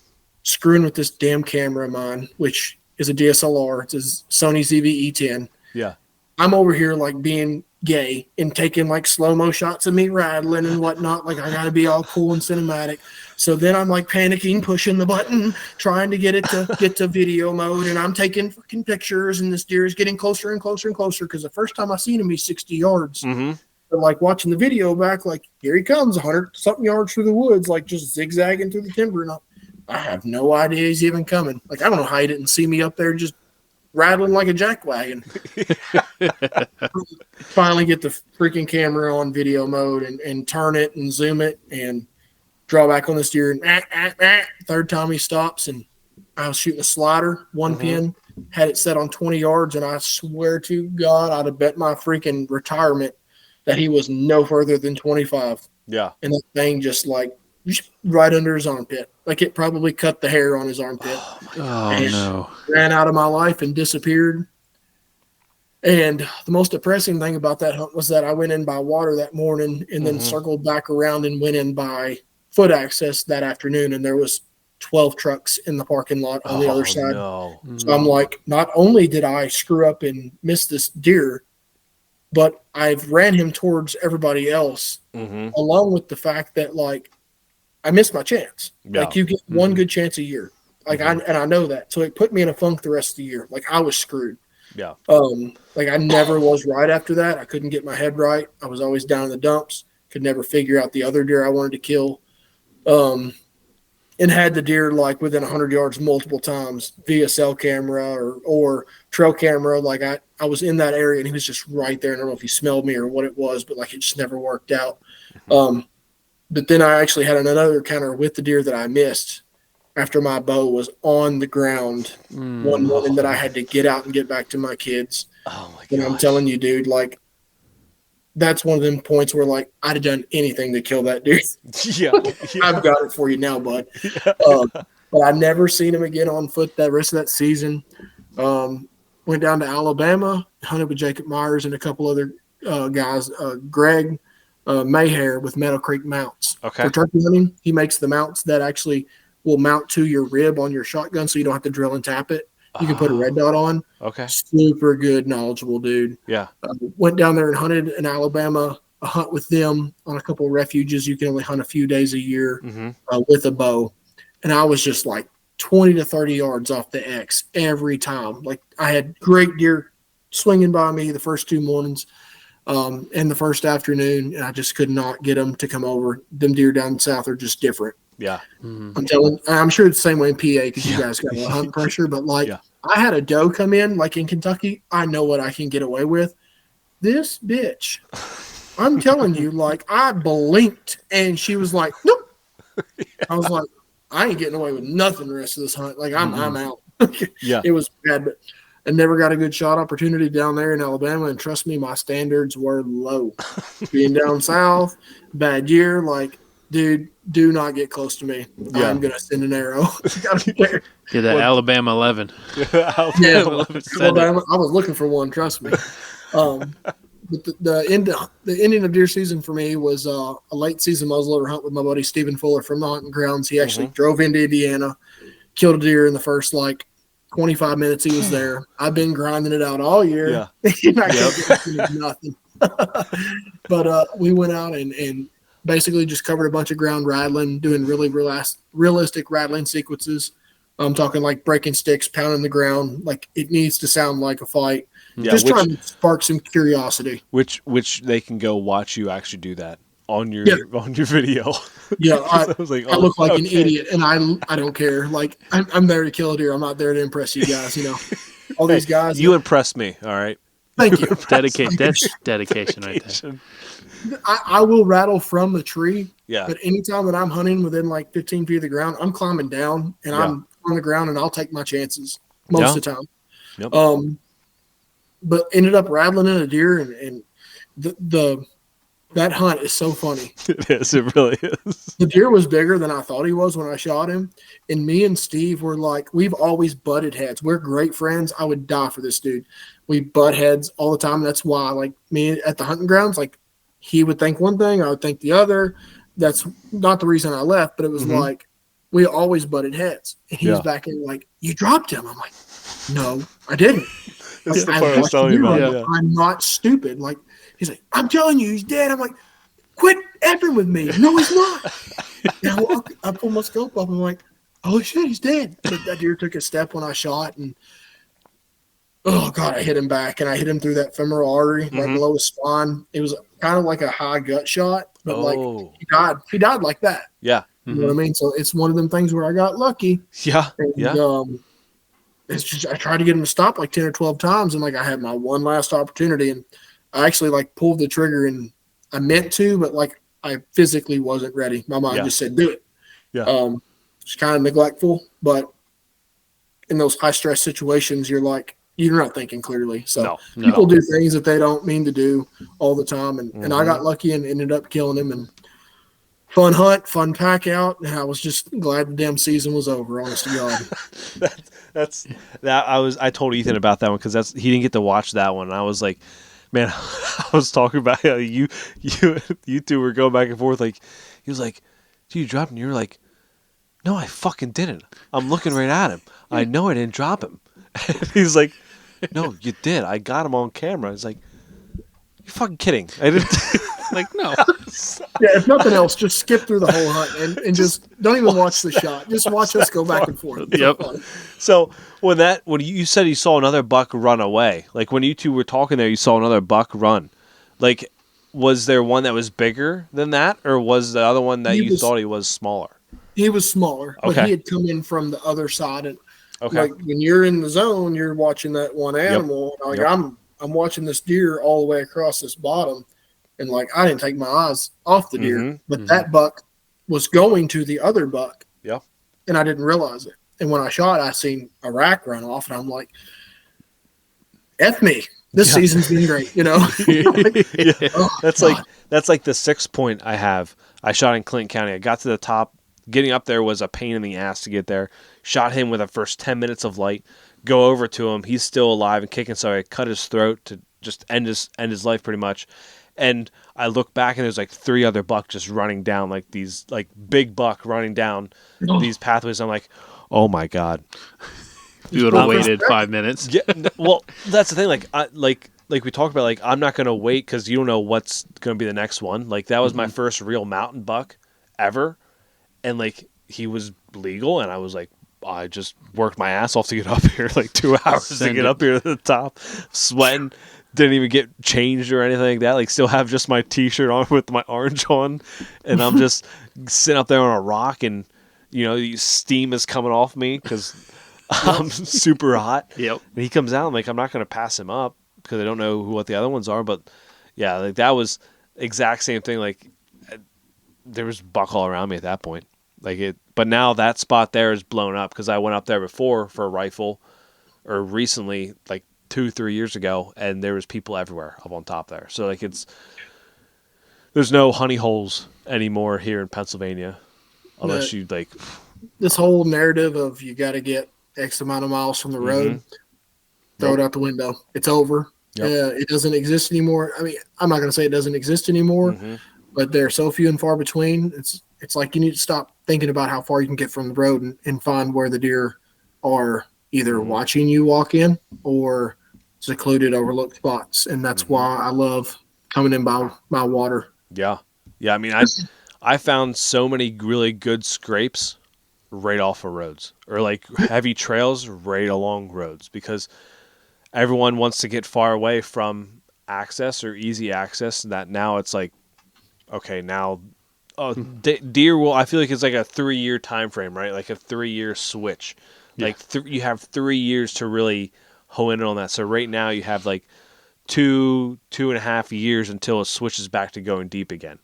screwing with this damn camera of mine, which is a DSLR. It's a Sony ZV-E10. Yeah. I'm over here like being gay and taking like slow-mo shots of me rattling and whatnot. Like I got to be all cool and cinematic. So then I'm like panicking, pushing the button, trying to get it to get to video mode. And I'm taking fucking pictures and this deer is getting closer and closer and closer. Cause the first time I seen him, he's 60 yards. But like watching the video back, like here he comes 100 something yards through the woods, like just zigzagging through the timber. And I have no idea he's even coming. Like, I don't know how he didn't see me up there just rattling like a jackwagon. Finally get the freaking camera on video mode and turn it and zoom it and draw back on this deer. And third time he stops, and I was shooting a slider, one pin, had it set on 20 yards, and I swear to God, I'd have bet my freaking retirement that he was no further than 25. Yeah. And that thing just like right under his armpit. Like it probably cut the hair on his armpit. Oh, no. Ran out of my life and disappeared. And the most depressing thing about that hunt was that I went in by water that morning and then circled back around and went in by foot access that afternoon. And there was 12 trucks in the parking lot on the other side. No. So I'm like, not only did I screw up and miss this deer, but I've ran him towards everybody else, Mm-hmm. along with the fact that like I missed my chance. Yeah. Like you get one good chance a year. Like I know that. So it put me in a funk the rest of the year. Like I was screwed. Yeah. Like I never was right after that. I couldn't get my head right. I was always down in the dumps. Could never figure out the other deer I wanted to kill. And had the deer like within 100 yards multiple times via cell camera or trail camera. Like I was in that area and he was just right there. I don't know if he smelled me or what it was, but like it just never worked out. But then I actually had another encounter with the deer that I missed after my bow was on the ground one morning that I had to get out and get back to my kids. Oh my god! And I'm telling you, dude, like that's one of them points where like I'd have done anything to kill that dude. Yeah. I've got it for you now, bud. But I never seen him again on foot that rest of that season. Went down to Alabama, hunted with Jacob Myers and a couple other guys. Greg Mayhair with Meadow Creek mounts. Okay. For turkey hunting, he makes the mounts that actually will mount to your rib on your shotgun, so you don't have to drill and tap it. You can put a red dot on. Okay. Super good, knowledgeable dude. Yeah. Went down there and hunted in Alabama, a hunt with them on a couple of refuges. You can only hunt a few days a year with a bow. And I was just like 20 to 30 yards off the X every time. Like I had great deer swinging by me the first 2 mornings and the first afternoon. And I just could not get them to come over. Them deer down south are just different. Yeah. I'm sure it's the same way in PA because you guys got a lot of hunting pressure. But like I had a doe come in, like in Kentucky. I know what I can get away with. This bitch, I'm telling you, like I blinked and she was like, nope. I was like, I ain't getting away with nothing the rest of this hunt. Like I'm out. Yeah. It was bad, but I never got a good shot opportunity down there in Alabama. And trust me, my standards were low. Being down south, bad year, like, dude, do not get close to me. Yeah. I'm gonna send an arrow. Gotta be there. Get that Alabama 11. Alabama, I was looking for one. Trust me. But the ending of deer season for me was a late season muzzleloader hunt with my buddy Stephen Fuller from the hunting grounds. He actually drove into Indiana, killed a deer in the first like 25 minutes he was there. I've been grinding it out all year. Yeah. Nothing. But we went out and basically just covered a bunch of ground rattling, doing really realistic rattling sequences. I'm talking like breaking sticks, pounding the ground. Like it needs to sound like a fight. Yeah, just trying to spark some curiosity. Which they can go watch you actually do that on your video. Yeah, I was like, I look like an idiot, and I don't care. Like I'm there to kill a deer. I'm not there to impress you guys. You know, all these guys. You impress me. All right. Thank you. That's dedication right there. I will rattle from the tree. Yeah. But anytime that I'm hunting within like 15 feet of the ground, I'm climbing down and I'm on the ground, and I'll take my chances most of the time. Yep. But ended up rattling in a deer, and that hunt is so funny. It is. It really is. The deer was bigger than I thought he was when I shot him. And me and Steve were like, we've always butted heads. We're great friends. I would die for this dude. We butt heads all the time. That's why, like, me at the hunting grounds, like, he would think one thing, I would think the other. That's not the reason I left, but it was like, we always butted heads. And he was back in like, you dropped him. I'm like, no, I didn't. That's the part I was telling you about. Yeah. I'm not stupid. Like, he's like, I'm telling you, he's dead. I'm like, quit effing with me. No, he's not. And I pull my scope up. I'm like, oh shit, he's dead. But that deer took a step when I shot, and oh god, I hit him back, and I hit him through that femoral artery right below his spine. It was kind of like a high gut shot, but like he died. He died like that. Yeah. You know what I mean? So it's one of them things where I got lucky. Yeah. And, it's just I tried to get him to stop like 10 or 12 times, and like I had my one last opportunity, and I actually like pulled the trigger, and I meant to, but like I physically wasn't ready. My mind just said do it. Yeah. It's kind of neglectful, but in those high stress situations, you're not thinking clearly. So people do things that they don't mean to do all the time, and I got lucky and ended up killing him. And fun hunt, fun pack out, and I was just glad the damn season was over. Honest to God. I told Ethan about that one because he didn't get to watch that one. And I was like, man, I was talking about how you two were going back and forth. Like, he was like, "Dude, you dropped him." And you were like, "No, I fucking didn't. I'm looking right at him. I know I didn't drop him." And he's like, "No, you did. I got him on camera." It's like, You're fucking kidding. I didn't. Like, no. Yeah, if nothing else, just skip through the whole hunt and just don't even watch the shot. Just watch us go back and forth. It's Yep. fun. So when you said you saw another buck run away, like when you two were talking there, you saw another buck run. Like, was there one that was bigger than that, or was the other one that thought he was smaller? He was smaller, but Okay. he had come in from the other side. And Okay. like when you're in the zone, you're watching that one animal. Like I'm watching this deer all the way across this bottom, and like I didn't take my eyes off the deer, but that buck was going to the other buck. Yeah. And I didn't realize it. And when I shot, I seen a rack run off, and I'm like, "F me." This season's been great, you know. That's like the 6 point I have. I shot in Clinton County. I got to the top. Getting up there was a pain in the ass to get there. Shot him with the first 10 minutes of light. Go over to him. He's still alive and kicking, so I cut his throat to just end his life pretty much. And I look back and there's like 3 other buck just running down, like these like big buck running down these pathways. I'm like, oh my God. You would have waited 5 minutes. Yeah, well, that's the thing. Like we talked about, like I'm not gonna wait because you don't know what's gonna be the next one. Like that was my first real mountain buck ever, and like he was legal, and I was like, I just worked my ass off to get up here, like 2 hours to get up here to the top, sweating. Didn't even get changed or anything like that. Like still have just my t-shirt on with my orange on, and I'm just sitting up there on a rock, and steam is coming off me because I'm super hot. Yep. And he comes out. I'm like, I'm not going to pass him up because I don't know what the other ones are. But yeah, like that was exact same thing. Like there was buck all around me at that point. But now that spot there is blown up because I went up there before for a rifle, or recently, like 2-3 years ago, and there was people everywhere up on top there. So like there's no honey holes anymore here in Pennsylvania, unless you like. This whole narrative of you got to get X amount of miles from the road, throw it out the window. It's over. It doesn't exist anymore. I mean, I'm not going to say it doesn't exist anymore, but they're so few and far between. It's like you need to stop thinking about how far you can get from the road and find where the deer are either watching you walk in or secluded, overlooked spots. And that's why I love coming in by my water. Yeah. Yeah. I mean, I found so many really good scrapes right off of roads, or like heavy trails right along roads, because everyone wants to get far away from access or easy access. That now it's like, okay, now deer will, I feel like it's like a 3-year time frame, right? Like a 3-year switch. Like you have 3 years to really hone in on that. So right now you have like 2.5 years until it switches back to going deep again.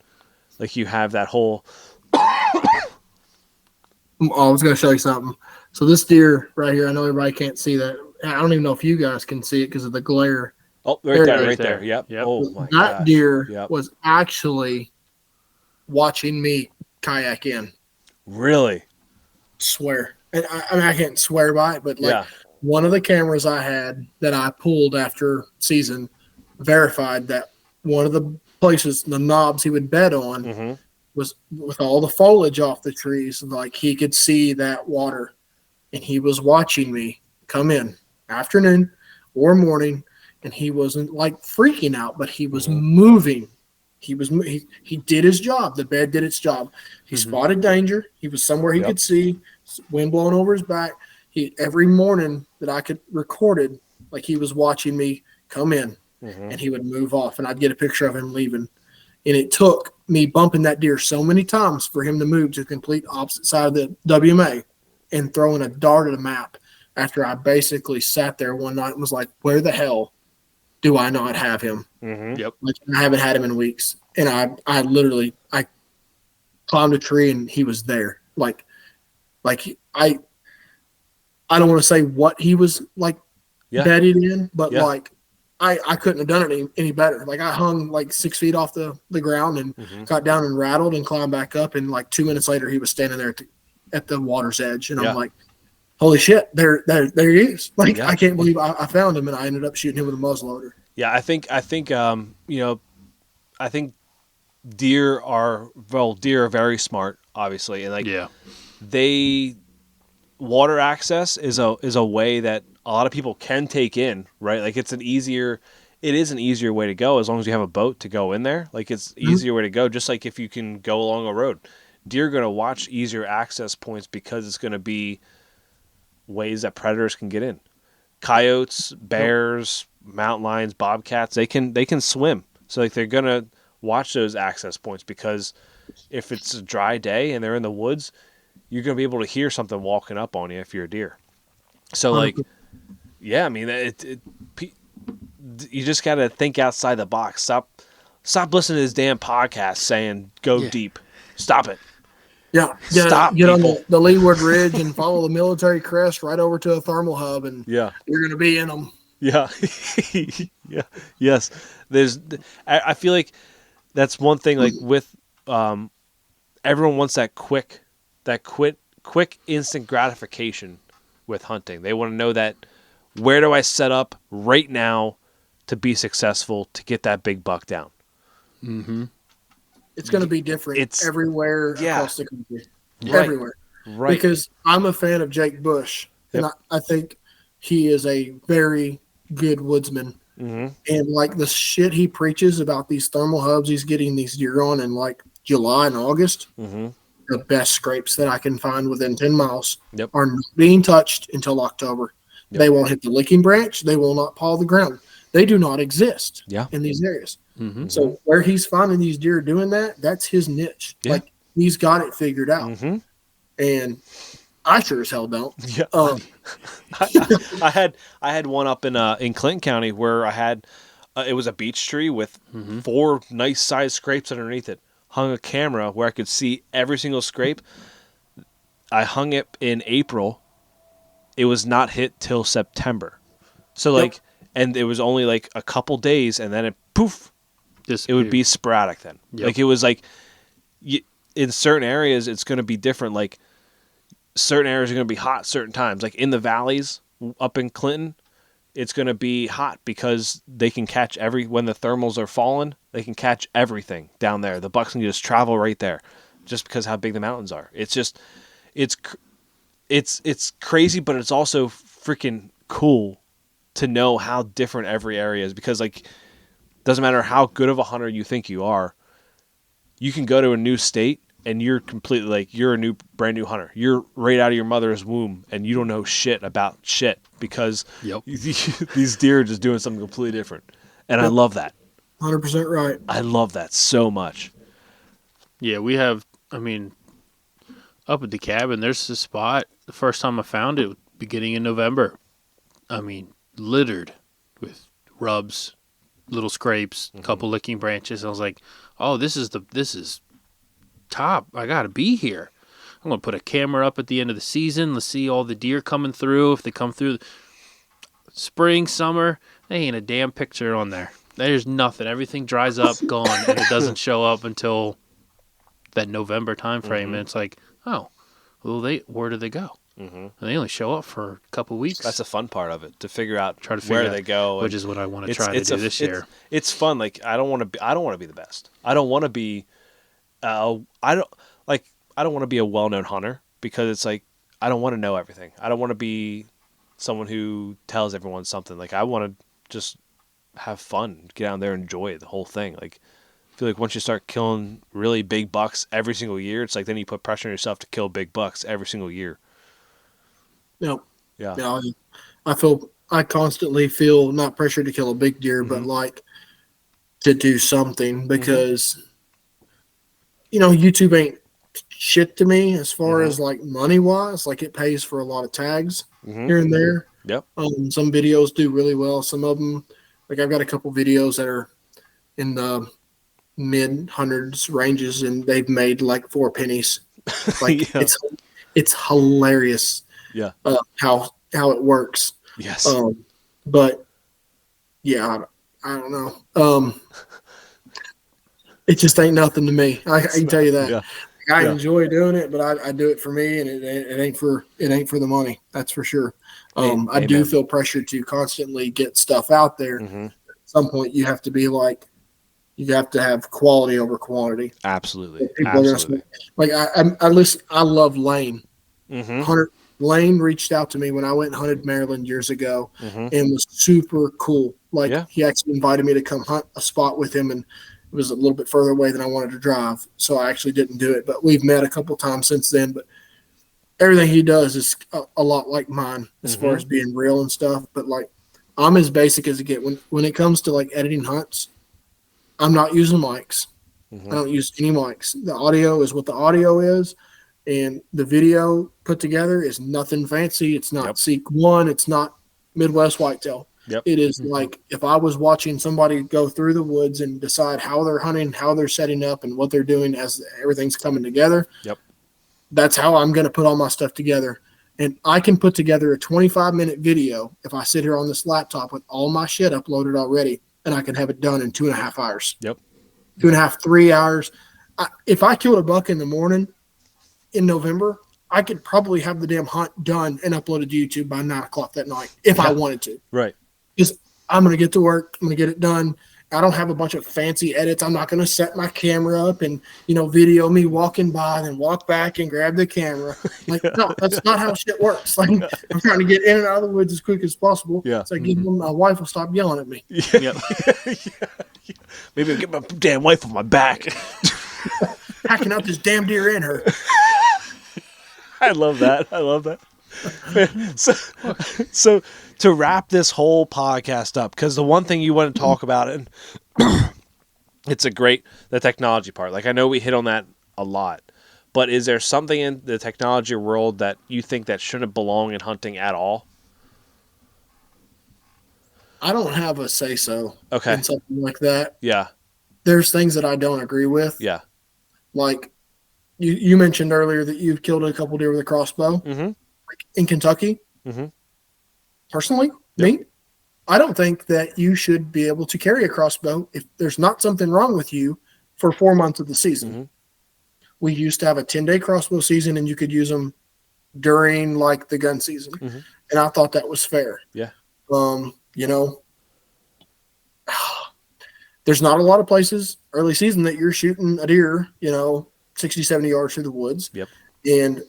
Like you have that whole. I was going to show you something. So this deer right here, I know everybody can't see that. I don't even know if you guys can see it because of the glare. Oh, right there. Yep. Oh my god. That deer was actually watching me kayak in. Really? Swear. And I mean, I can't swear by it, but like one of the cameras I had that I pulled after season verified that one of the places, the knobs he would bed on was with all the foliage off the trees. Like he could see that water, and he was watching me come in afternoon or morning, and he wasn't like freaking out, but he was moving. He did his job. The bed did its job. He spotted danger. He was somewhere he could see, wind blowing over his back. Every morning that I could recorded, like he was watching me come in, and he would move off, and I'd get a picture of him leaving. And it took me bumping that deer so many times for him to move to the complete opposite side of the WMA and throwing a dart at a map after I basically sat there one night and was like, where the hell do I not have him? Yep. Like, I haven't had him in weeks. And I literally climbed a tree and he was there. Like I don't want to say what he was like bedded in, but like I couldn't have done it any better. Like I hung like 6 feet off the ground and got down and rattled and climbed back up. And like 2 minutes later, he was standing there at the water's edge. And I'm like, holy shit, there he is. Like, I can't believe I found him, and I ended up shooting him with a muzzleloader. Yeah, I think deer are very smart, obviously. And like, water access is a way that a lot of people can take in, right? Like it's it is an easier way to go as long as you have a boat to go in there. Like it's easier way to go. Just like if you can go along a road, deer are going to watch easier access points because it's going to be ways that predators can get in. Coyotes, bears, mountain lions, bobcats, they can swim. So like they're going to watch those access points because if it's a dry day and they're in the woods, you're going to be able to hear something walking up on you if you're a deer. So like, yeah, I mean, you just got to think outside the box. Stop listening to this damn podcast saying go deep. Stop it. Yeah, Stop. Get on the Leeward Ridge and follow the military crest right over to a thermal hub, and you're going to be in them. Yeah, yeah, yes. I feel like that's one thing. Like with everyone wants that quick instant gratification with hunting. They want to know that where do I set up right now to be successful to get that big buck down. Mm-hmm. It's going to be different everywhere across the country. Right. Everywhere. Right. Because I'm a fan of Jake Bush, and I think he is a very good woodsman. Mm-hmm. And like the shit he preaches about these thermal hubs he's getting these deer on in like July and August, the best scrapes that I can find within 10 miles are not being touched until October. Yep. They won't hit the licking branch. They will not paw the ground. They do not exist in these areas. Mm-hmm. So where he's finding these deer doing that, that's his niche. Yeah. Like he's got it figured out. Mm-hmm. And I sure as hell don't. Yeah. I had one up in Clinton County where I had it was a beech tree with 4 nice sized scrapes underneath it. Hung a camera where I could see every single scrape. I hung it in April. It was not hit till September. So like, and it was only like a couple days, and then it poof, it would be sporadic then. Yep. Like it was like, in certain areas it's going to be different. Like certain areas are going to be hot certain times. Like in the valleys up in Clinton, it's going to be hot because they can catch when the thermals are falling, they can catch everything down there. The bucks can just travel right there just because how big the mountains are. It's just, it's crazy, but it's also freaking cool to know how different every area is because like, doesn't matter how good of a hunter you think you are, you can go to a new state and you're completely like, you're a brand new hunter. You're right out of your mother's womb and you don't know shit about shit because these deer are just doing something completely different. And I love that. 100% right. I love that so much. Yeah, we have, I mean, up at the cabin, there's a spot. The first time I found it, beginning in November. I mean, littered with rubs, little scrapes, a couple licking branches. I was like, oh, this is top. I got to be here. I'm going to put a camera up at the end of the season. Let's see all the deer coming through. If they come through spring, summer, there ain't a damn picture on there. There's nothing. Everything dries up, gone, and it doesn't show up until that November time frame. And it's like, oh, well, where did they go? And they only show up for a couple weeks. That's the fun part of it, to figure out where they go, which is what I want to try to do this year. It's fun. Like I don't want to be the best. I don't want to be. I don't want to be a well-known hunter because it's like I don't want to know everything. I don't want to be someone who tells everyone something. Like I want to just have fun, get out there, and enjoy the whole thing. Like I feel like once you start killing really big bucks every single year, it's like then you put pressure on yourself to kill big bucks every single year. No. Yeah. No, I constantly feel not pressured to kill a big deer, but like to do something because, YouTube ain't shit to me as far as like money wise. Like it pays for a lot of tags here and there. Yep. Some videos do really well. Some of them, like I've got a couple videos that are in the mid hundreds ranges and they've made like 4 pennies. Like it's hilarious. Yeah. How it works. Yes. But yeah, I don't know. It just ain't nothing to me. I can tell you that. Yeah. I enjoy doing it, but I do it for me, and it ain't for the money. That's for sure. I do feel pressured to constantly get stuff out there. At some point, you have to be like, you have to have quality over quantity. Absolutely. Like I love Lane. Lane reached out to me when I went and hunted Maryland years ago Mm-hmm. and was super cool. Like Yeah. he actually invited me to come hunt a spot with him, and it was a little bit further away than I wanted to drive. So I actually didn't do it, but we've met a couple times since then. But everything he does is a lot like mine as far as being real and stuff. But like I'm as basic as it get when it comes to like editing hunts. I'm not using mics. Mm-hmm. I don't use any mics. The audio is what the audio is, and the video put together is nothing fancy. It's not Seek One. It's not Midwest Whitetail. Yep. It is like if I was watching somebody go through the woods and decide how they're hunting, how they're setting up, and what they're doing as everything's coming together. Yep. That's how I'm going to put all my stuff together. And I can put together a 25-minute video if I sit here on this laptop with all my shit uploaded already, and I can have it done in 2.5 hours. Yep. 2.5, 3 hours. If I killed a buck in the morning in November, I could probably have the damn hunt done and uploaded to YouTube by 9 o'clock that night if I wanted to. Right. Because I'm going to get to work. I'm going to get it done. I don't have a bunch of fancy edits. I'm not going to set my camera up and, video me walking by, then walk back and grab the camera. Like, no, that's not how shit works. Like, I'm trying to get in and out of the woods as quick as possible. Yeah. So my wife will stop yelling at me. Yeah. Maybe I'll get my damn wife on my back. Hacking out this damn deer in her. I love that. So to wrap this whole podcast up, because the one thing you want to talk about, and it's the technology part. Like I know we hit on that a lot, but is there something in the technology world that you think that shouldn't belong in hunting at all? I don't have a say-so in something like that. Yeah. There's things that I don't agree with. Yeah. Like you mentioned earlier that you've killed a couple deer with a crossbow. Mm-hmm. Like in Kentucky. Mm-hmm. Personally, me, I don't think that you should be able to carry a crossbow if there's not something wrong with you for 4 months of the season. Mm-hmm. We used to have a 10-day crossbow season, and you could use them during like the gun season. Mm-hmm. And I thought that was fair. Yeah. There's not a lot of places early season that you're shooting a deer, 60, 70 yards through the woods. Yep. And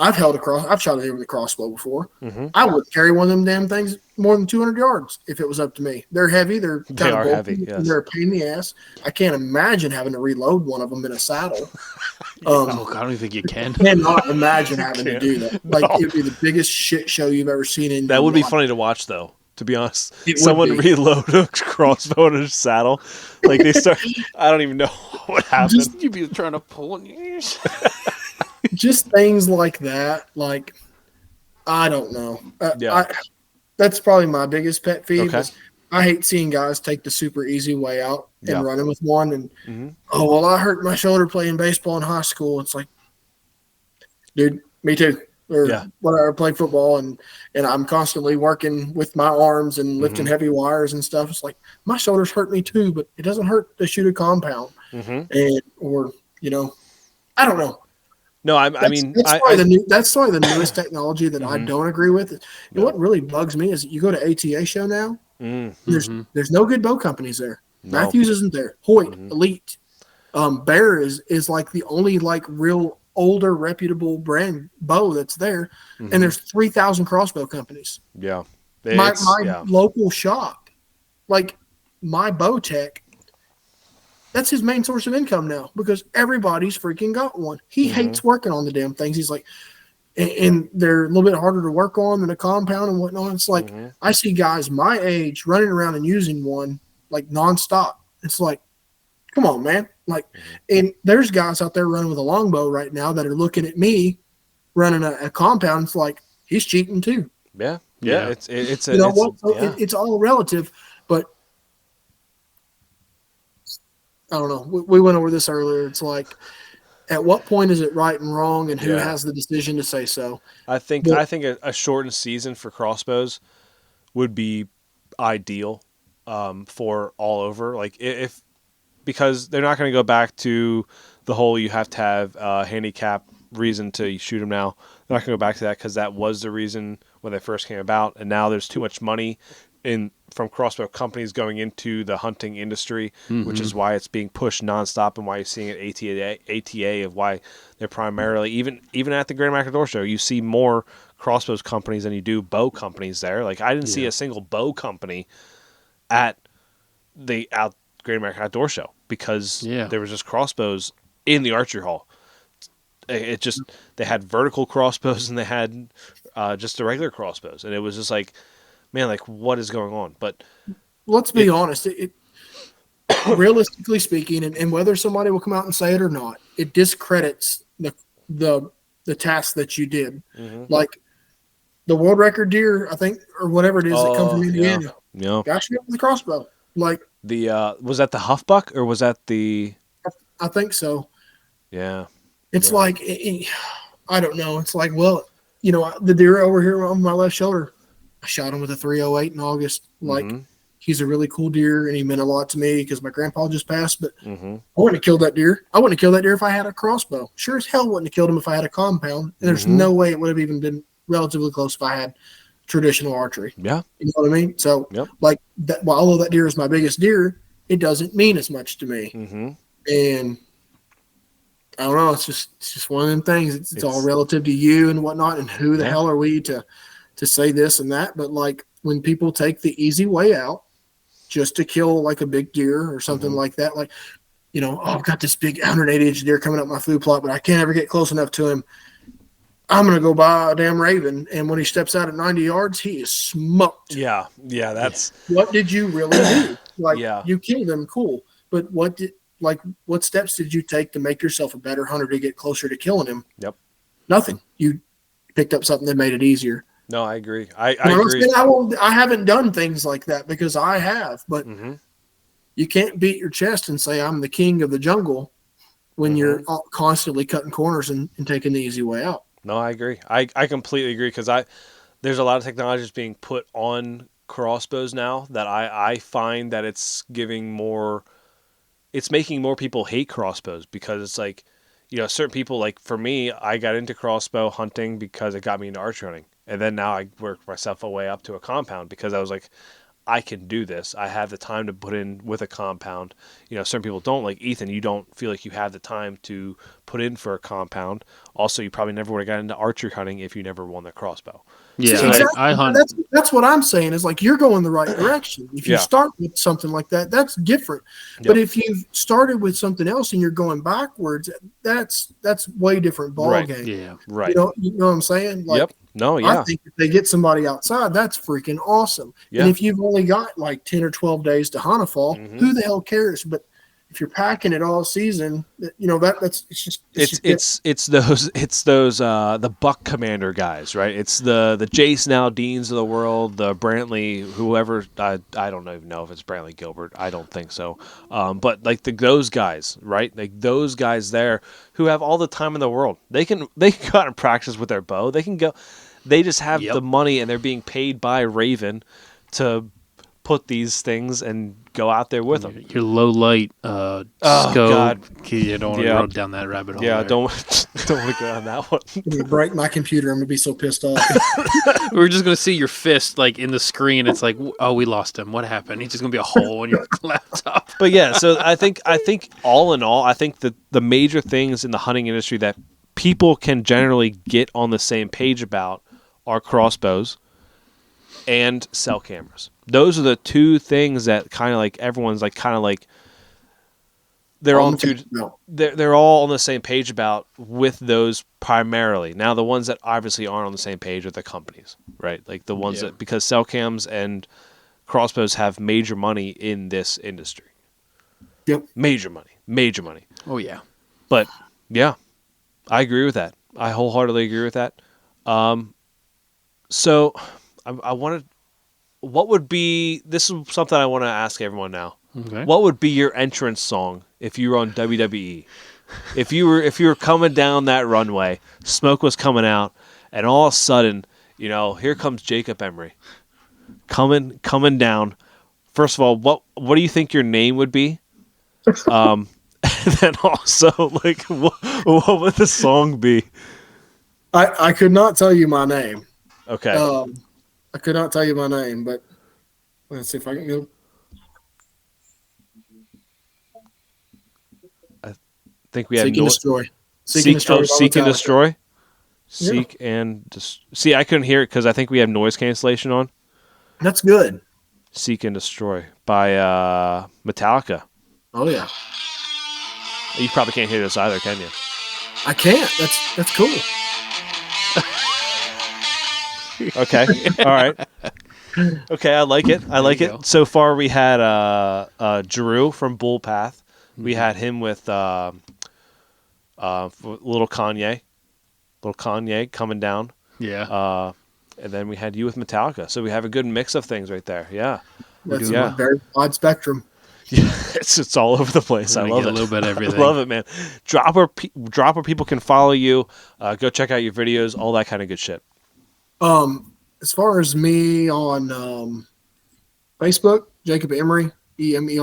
I've shot a deer with a crossbow before. Mm-hmm. I wouldn't carry one of them damn things more than 200 yards if it was up to me. They're heavy. They are heavy. Yes. They're a pain in the ass. I can't imagine having to reload one of them in a saddle. I don't even think you can. I cannot imagine having to do that. Like it would be the biggest shit show you've ever seen in. That would be funny to watch, though. To be honest, It someone would be. reload a crossbow in a saddle, like they start. I don't even know what happened. You'd be trying to pull on yours. Just things like that. Like I don't know. That's probably my biggest pet peeve. Okay. Is I hate seeing guys take the super easy way out and running with one. And Mm-hmm. I hurt my shoulder playing baseball in high school. It's like, dude, me too. Or whatever, I play football and I'm constantly working with my arms and lifting heavy wires and stuff. It's like my shoulders hurt me too, but it doesn't hurt to shoot a compound. Mm-hmm. And I don't know. No, That's probably the newest technology that I don't agree with. And what really bugs me is you go to ATA show now. Mm-hmm. There's no good bow companies there. No. Matthews isn't there. Hoyt, Elite, Bear is like the only like real older reputable brand bow that's there, and there's 3,000 crossbow companies. Yeah, my local shop, like my bow tech, that's his main source of income now because everybody's freaking got one. He hates working on the damn things. He's like, and they're a little bit harder to work on than a compound and whatnot. It's like I see guys my age running around and using one like nonstop. It's like, come on, man. Like, and there's guys out there running with a longbow right now that are looking at me running a compound. It's like, he's cheating too. Yeah. It's all relative, but I don't know. We went over this earlier. It's like, at what point is it right and wrong, and who has the decision to say so? I think a shortened season for crossbows would be ideal for all over. Like because they're not going to go back to the whole you have to have a handicap reason to shoot them now. They're not going to go back to that because that was the reason when they first came about, and now there's too much money from crossbow companies going into the hunting industry, which is why it's being pushed nonstop and why you're seeing it ATA of why they're primarily even at the Grand Matador show you see more crossbows companies than you do bow companies there. Like I didn't see a single bow company at the Great American Outdoor Show because there was just crossbows in the archery hall. It just they had vertical crossbows and they had just the regular crossbows, and it was just like, man, like what is going on? But let's be honest, it realistically speaking, and whether somebody will come out and say it or not, it discredits the task that you did. Like the world record deer, I think, or whatever it is that come from Indiana. Yeah. Got you with the crossbow. Like the was that the Huffbuck or was that the? I think so. Yeah. It's like I don't know. It's like, well, you know, the deer over here on my left shoulder, I shot him with a 308 in August. Like he's a really cool deer, and he meant a lot to me because my grandpa just passed. But I wouldn't have killed that deer. I wouldn't have killed that deer if I had a crossbow. Sure as hell wouldn't have killed him if I had a compound. And there's no way it would have even been relatively close if I had traditional archery. Yeah. You know what I mean? So, like, that, while although that deer is my biggest deer, it doesn't mean as much to me. And I don't know. It's just one of them things. It's all relative to you and whatnot, and who the hell are we to say this and that. But like when people take the easy way out just to kill like a big deer or something like that, like, you know, oh, I've got this big 180-inch deer coming up my food plot, but I can't ever get close enough to him. I'm going to go buy a damn raven. And when he steps out at 90 yards, he is smoked. Yeah. Yeah. That's what did you really do? Like you killed him. Cool. But what steps did you take to make yourself a better hunter to get closer to killing him? Yep. Nothing. You picked up something that made it easier. No, I agree. I agree. I haven't done things like that because I have, but you can't beat your chest and say I'm the king of the jungle when you're constantly cutting corners and taking the easy way out. No, I agree. I completely agree because there's a lot of technologies being put on crossbows now that I find that it's making more people hate crossbows because it's like, you know, certain people, like for me, I got into crossbow hunting because it got me into archery hunting. And then now I worked myself a way up to a compound because I was like, I can do this. I have the time to put in with a compound. You know, certain people don't. Like Ethan, you don't feel like you have the time to put in for a compound. Also, you probably never would have gotten into archery hunting if you never won the crossbow. Yeah, so exactly. I hunt. That's what I'm saying is like you're going the right direction. If you start with something like that, that's different. But if you've started with something else and you're going backwards, that's way different ball game. Yeah, right. You know what I'm saying? Like, I think if they get somebody outside, that's freaking awesome. Yeah. And if you've only got like 10 or 12 days to hunt a fall, who the hell cares? But if you're packing it all season, you know it's those the Buck Commander guys, right? It's the Jason Aldeans of the world, the Brantley, whoever. I don't even know if it's Brantley Gilbert. I don't think so. But like those guys, right? Like those guys there who have all the time in the world. They can go out and practice with their bow. They can go. They just have the money and they're being paid by Raven to put these things and go out there with them. Your low light scope. God. You don't want to run down that rabbit hole. Yeah, don't want to go on that one. When you break my computer, I'm gonna be so pissed off. We're just gonna see your fist like in the screen. It's like, oh, we lost him. What happened? He's just gonna be a hole in your laptop. But yeah, so I think all in all, I think that the major things in the hunting industry that people can generally get on the same page about are crossbows and cell cameras. Those are the two things that kind of like everyone's like kind of like they're all on the same page about with those primarily. Now the ones that obviously aren't on the same page are the companies, right? Like the ones that because cell cams and crossbows have major money in this industry. Yep. Major money. Oh yeah. But yeah, I agree with that. I wholeheartedly agree with that. So I wanted, what would be, this is something I want to ask everyone now. Okay. What would be your entrance song if you were on WWE? If you were coming down that runway, smoke was coming out, and all of a sudden, you know, here comes Jacob Emery. Coming down. First of all, what do you think your name would be? And then also, like, what would the song be? I could not tell you my name. Okay. I could not tell you my name, but let's see if I can go. I think we had Seek and Destroy. Seek and Destroy. Seek and see. I couldn't hear it because I think we have noise cancellation on. That's good. Seek and Destroy by Metallica. Oh yeah. You probably can't hear this either, can you? I can't. That's cool. Okay. All right. Okay, I like it. I like it. go. So far, we had Drew from Bull Path. We had him with Little Kanye. Little Kanye coming down. Yeah. And then we had you with Metallica. So we have a good mix of things right there. Yeah. That's a very wide spectrum. Yeah, it's all over the place. I love it. A little bit of everything. I love it, man. Drop where people can follow you. Go check out your videos, all that kind of good shit. As far as me on Facebook, Jacob Emery, Emery.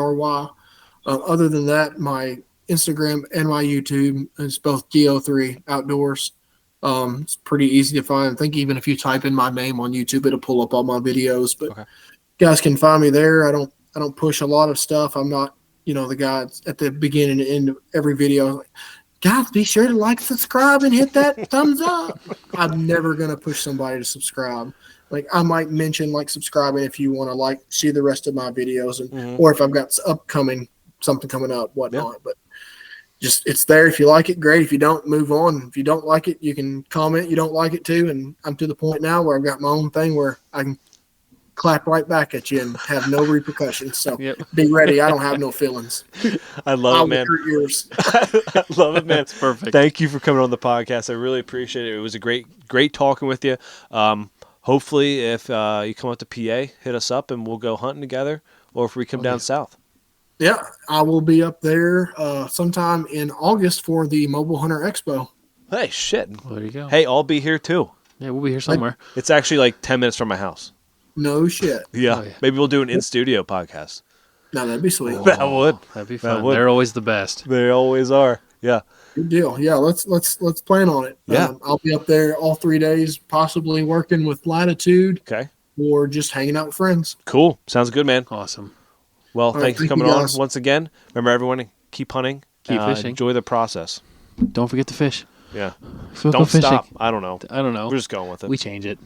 Other than that, my Instagram and my YouTube is both DO3 Outdoors. It's pretty easy to find. I think even if you type in my name on YouTube, it'll pull up all my videos. But guys can find me there. I don't push a lot of stuff. I'm not, the guy at the beginning and end of every video. Guys, be sure to like, subscribe, and hit that thumbs up. I'm never gonna push somebody to subscribe. Like I might mention subscribing if you want to see the rest of my videos and or if I've got something coming up, whatnot. Yeah. But just it's there. If you like it, great. If you don't, move on. If you don't like it, you can comment you don't like it too. And I'm to the point now where I've got my own thing where I can clap right back at you and have no repercussions. So be ready. I don't have no feelings. I love it, man. Hurt yours. I love it, man. It's perfect. Thank you for coming on the podcast. I really appreciate it. It was a great talking with you. Hopefully, if you come up to PA, hit us up and we'll go hunting together. Or if we come down south. Yeah, I will be up there sometime in August for the Mobile Hunter Expo. Hey, shit. Well, there you go. Hey, I'll be here too. Yeah, we'll be here somewhere. It's actually 10 minutes from my house. No shit. Yeah. Maybe we'll do an in-studio podcast. No, that'd be sweet. That would. That'd be fun. They're always the best. They always are. Yeah. Good deal. Yeah, let's plan on it. Yeah. I'll be up there all 3 days, possibly working with Latitude. Okay. Or just hanging out with friends. Cool. Sounds good, man. Awesome. Well, thanks for coming on once again. Remember, everyone, keep hunting. Keep fishing. Enjoy the process. Don't forget to fish. Yeah. Don't stop. I don't know. I don't know. We're just going with it. We change it.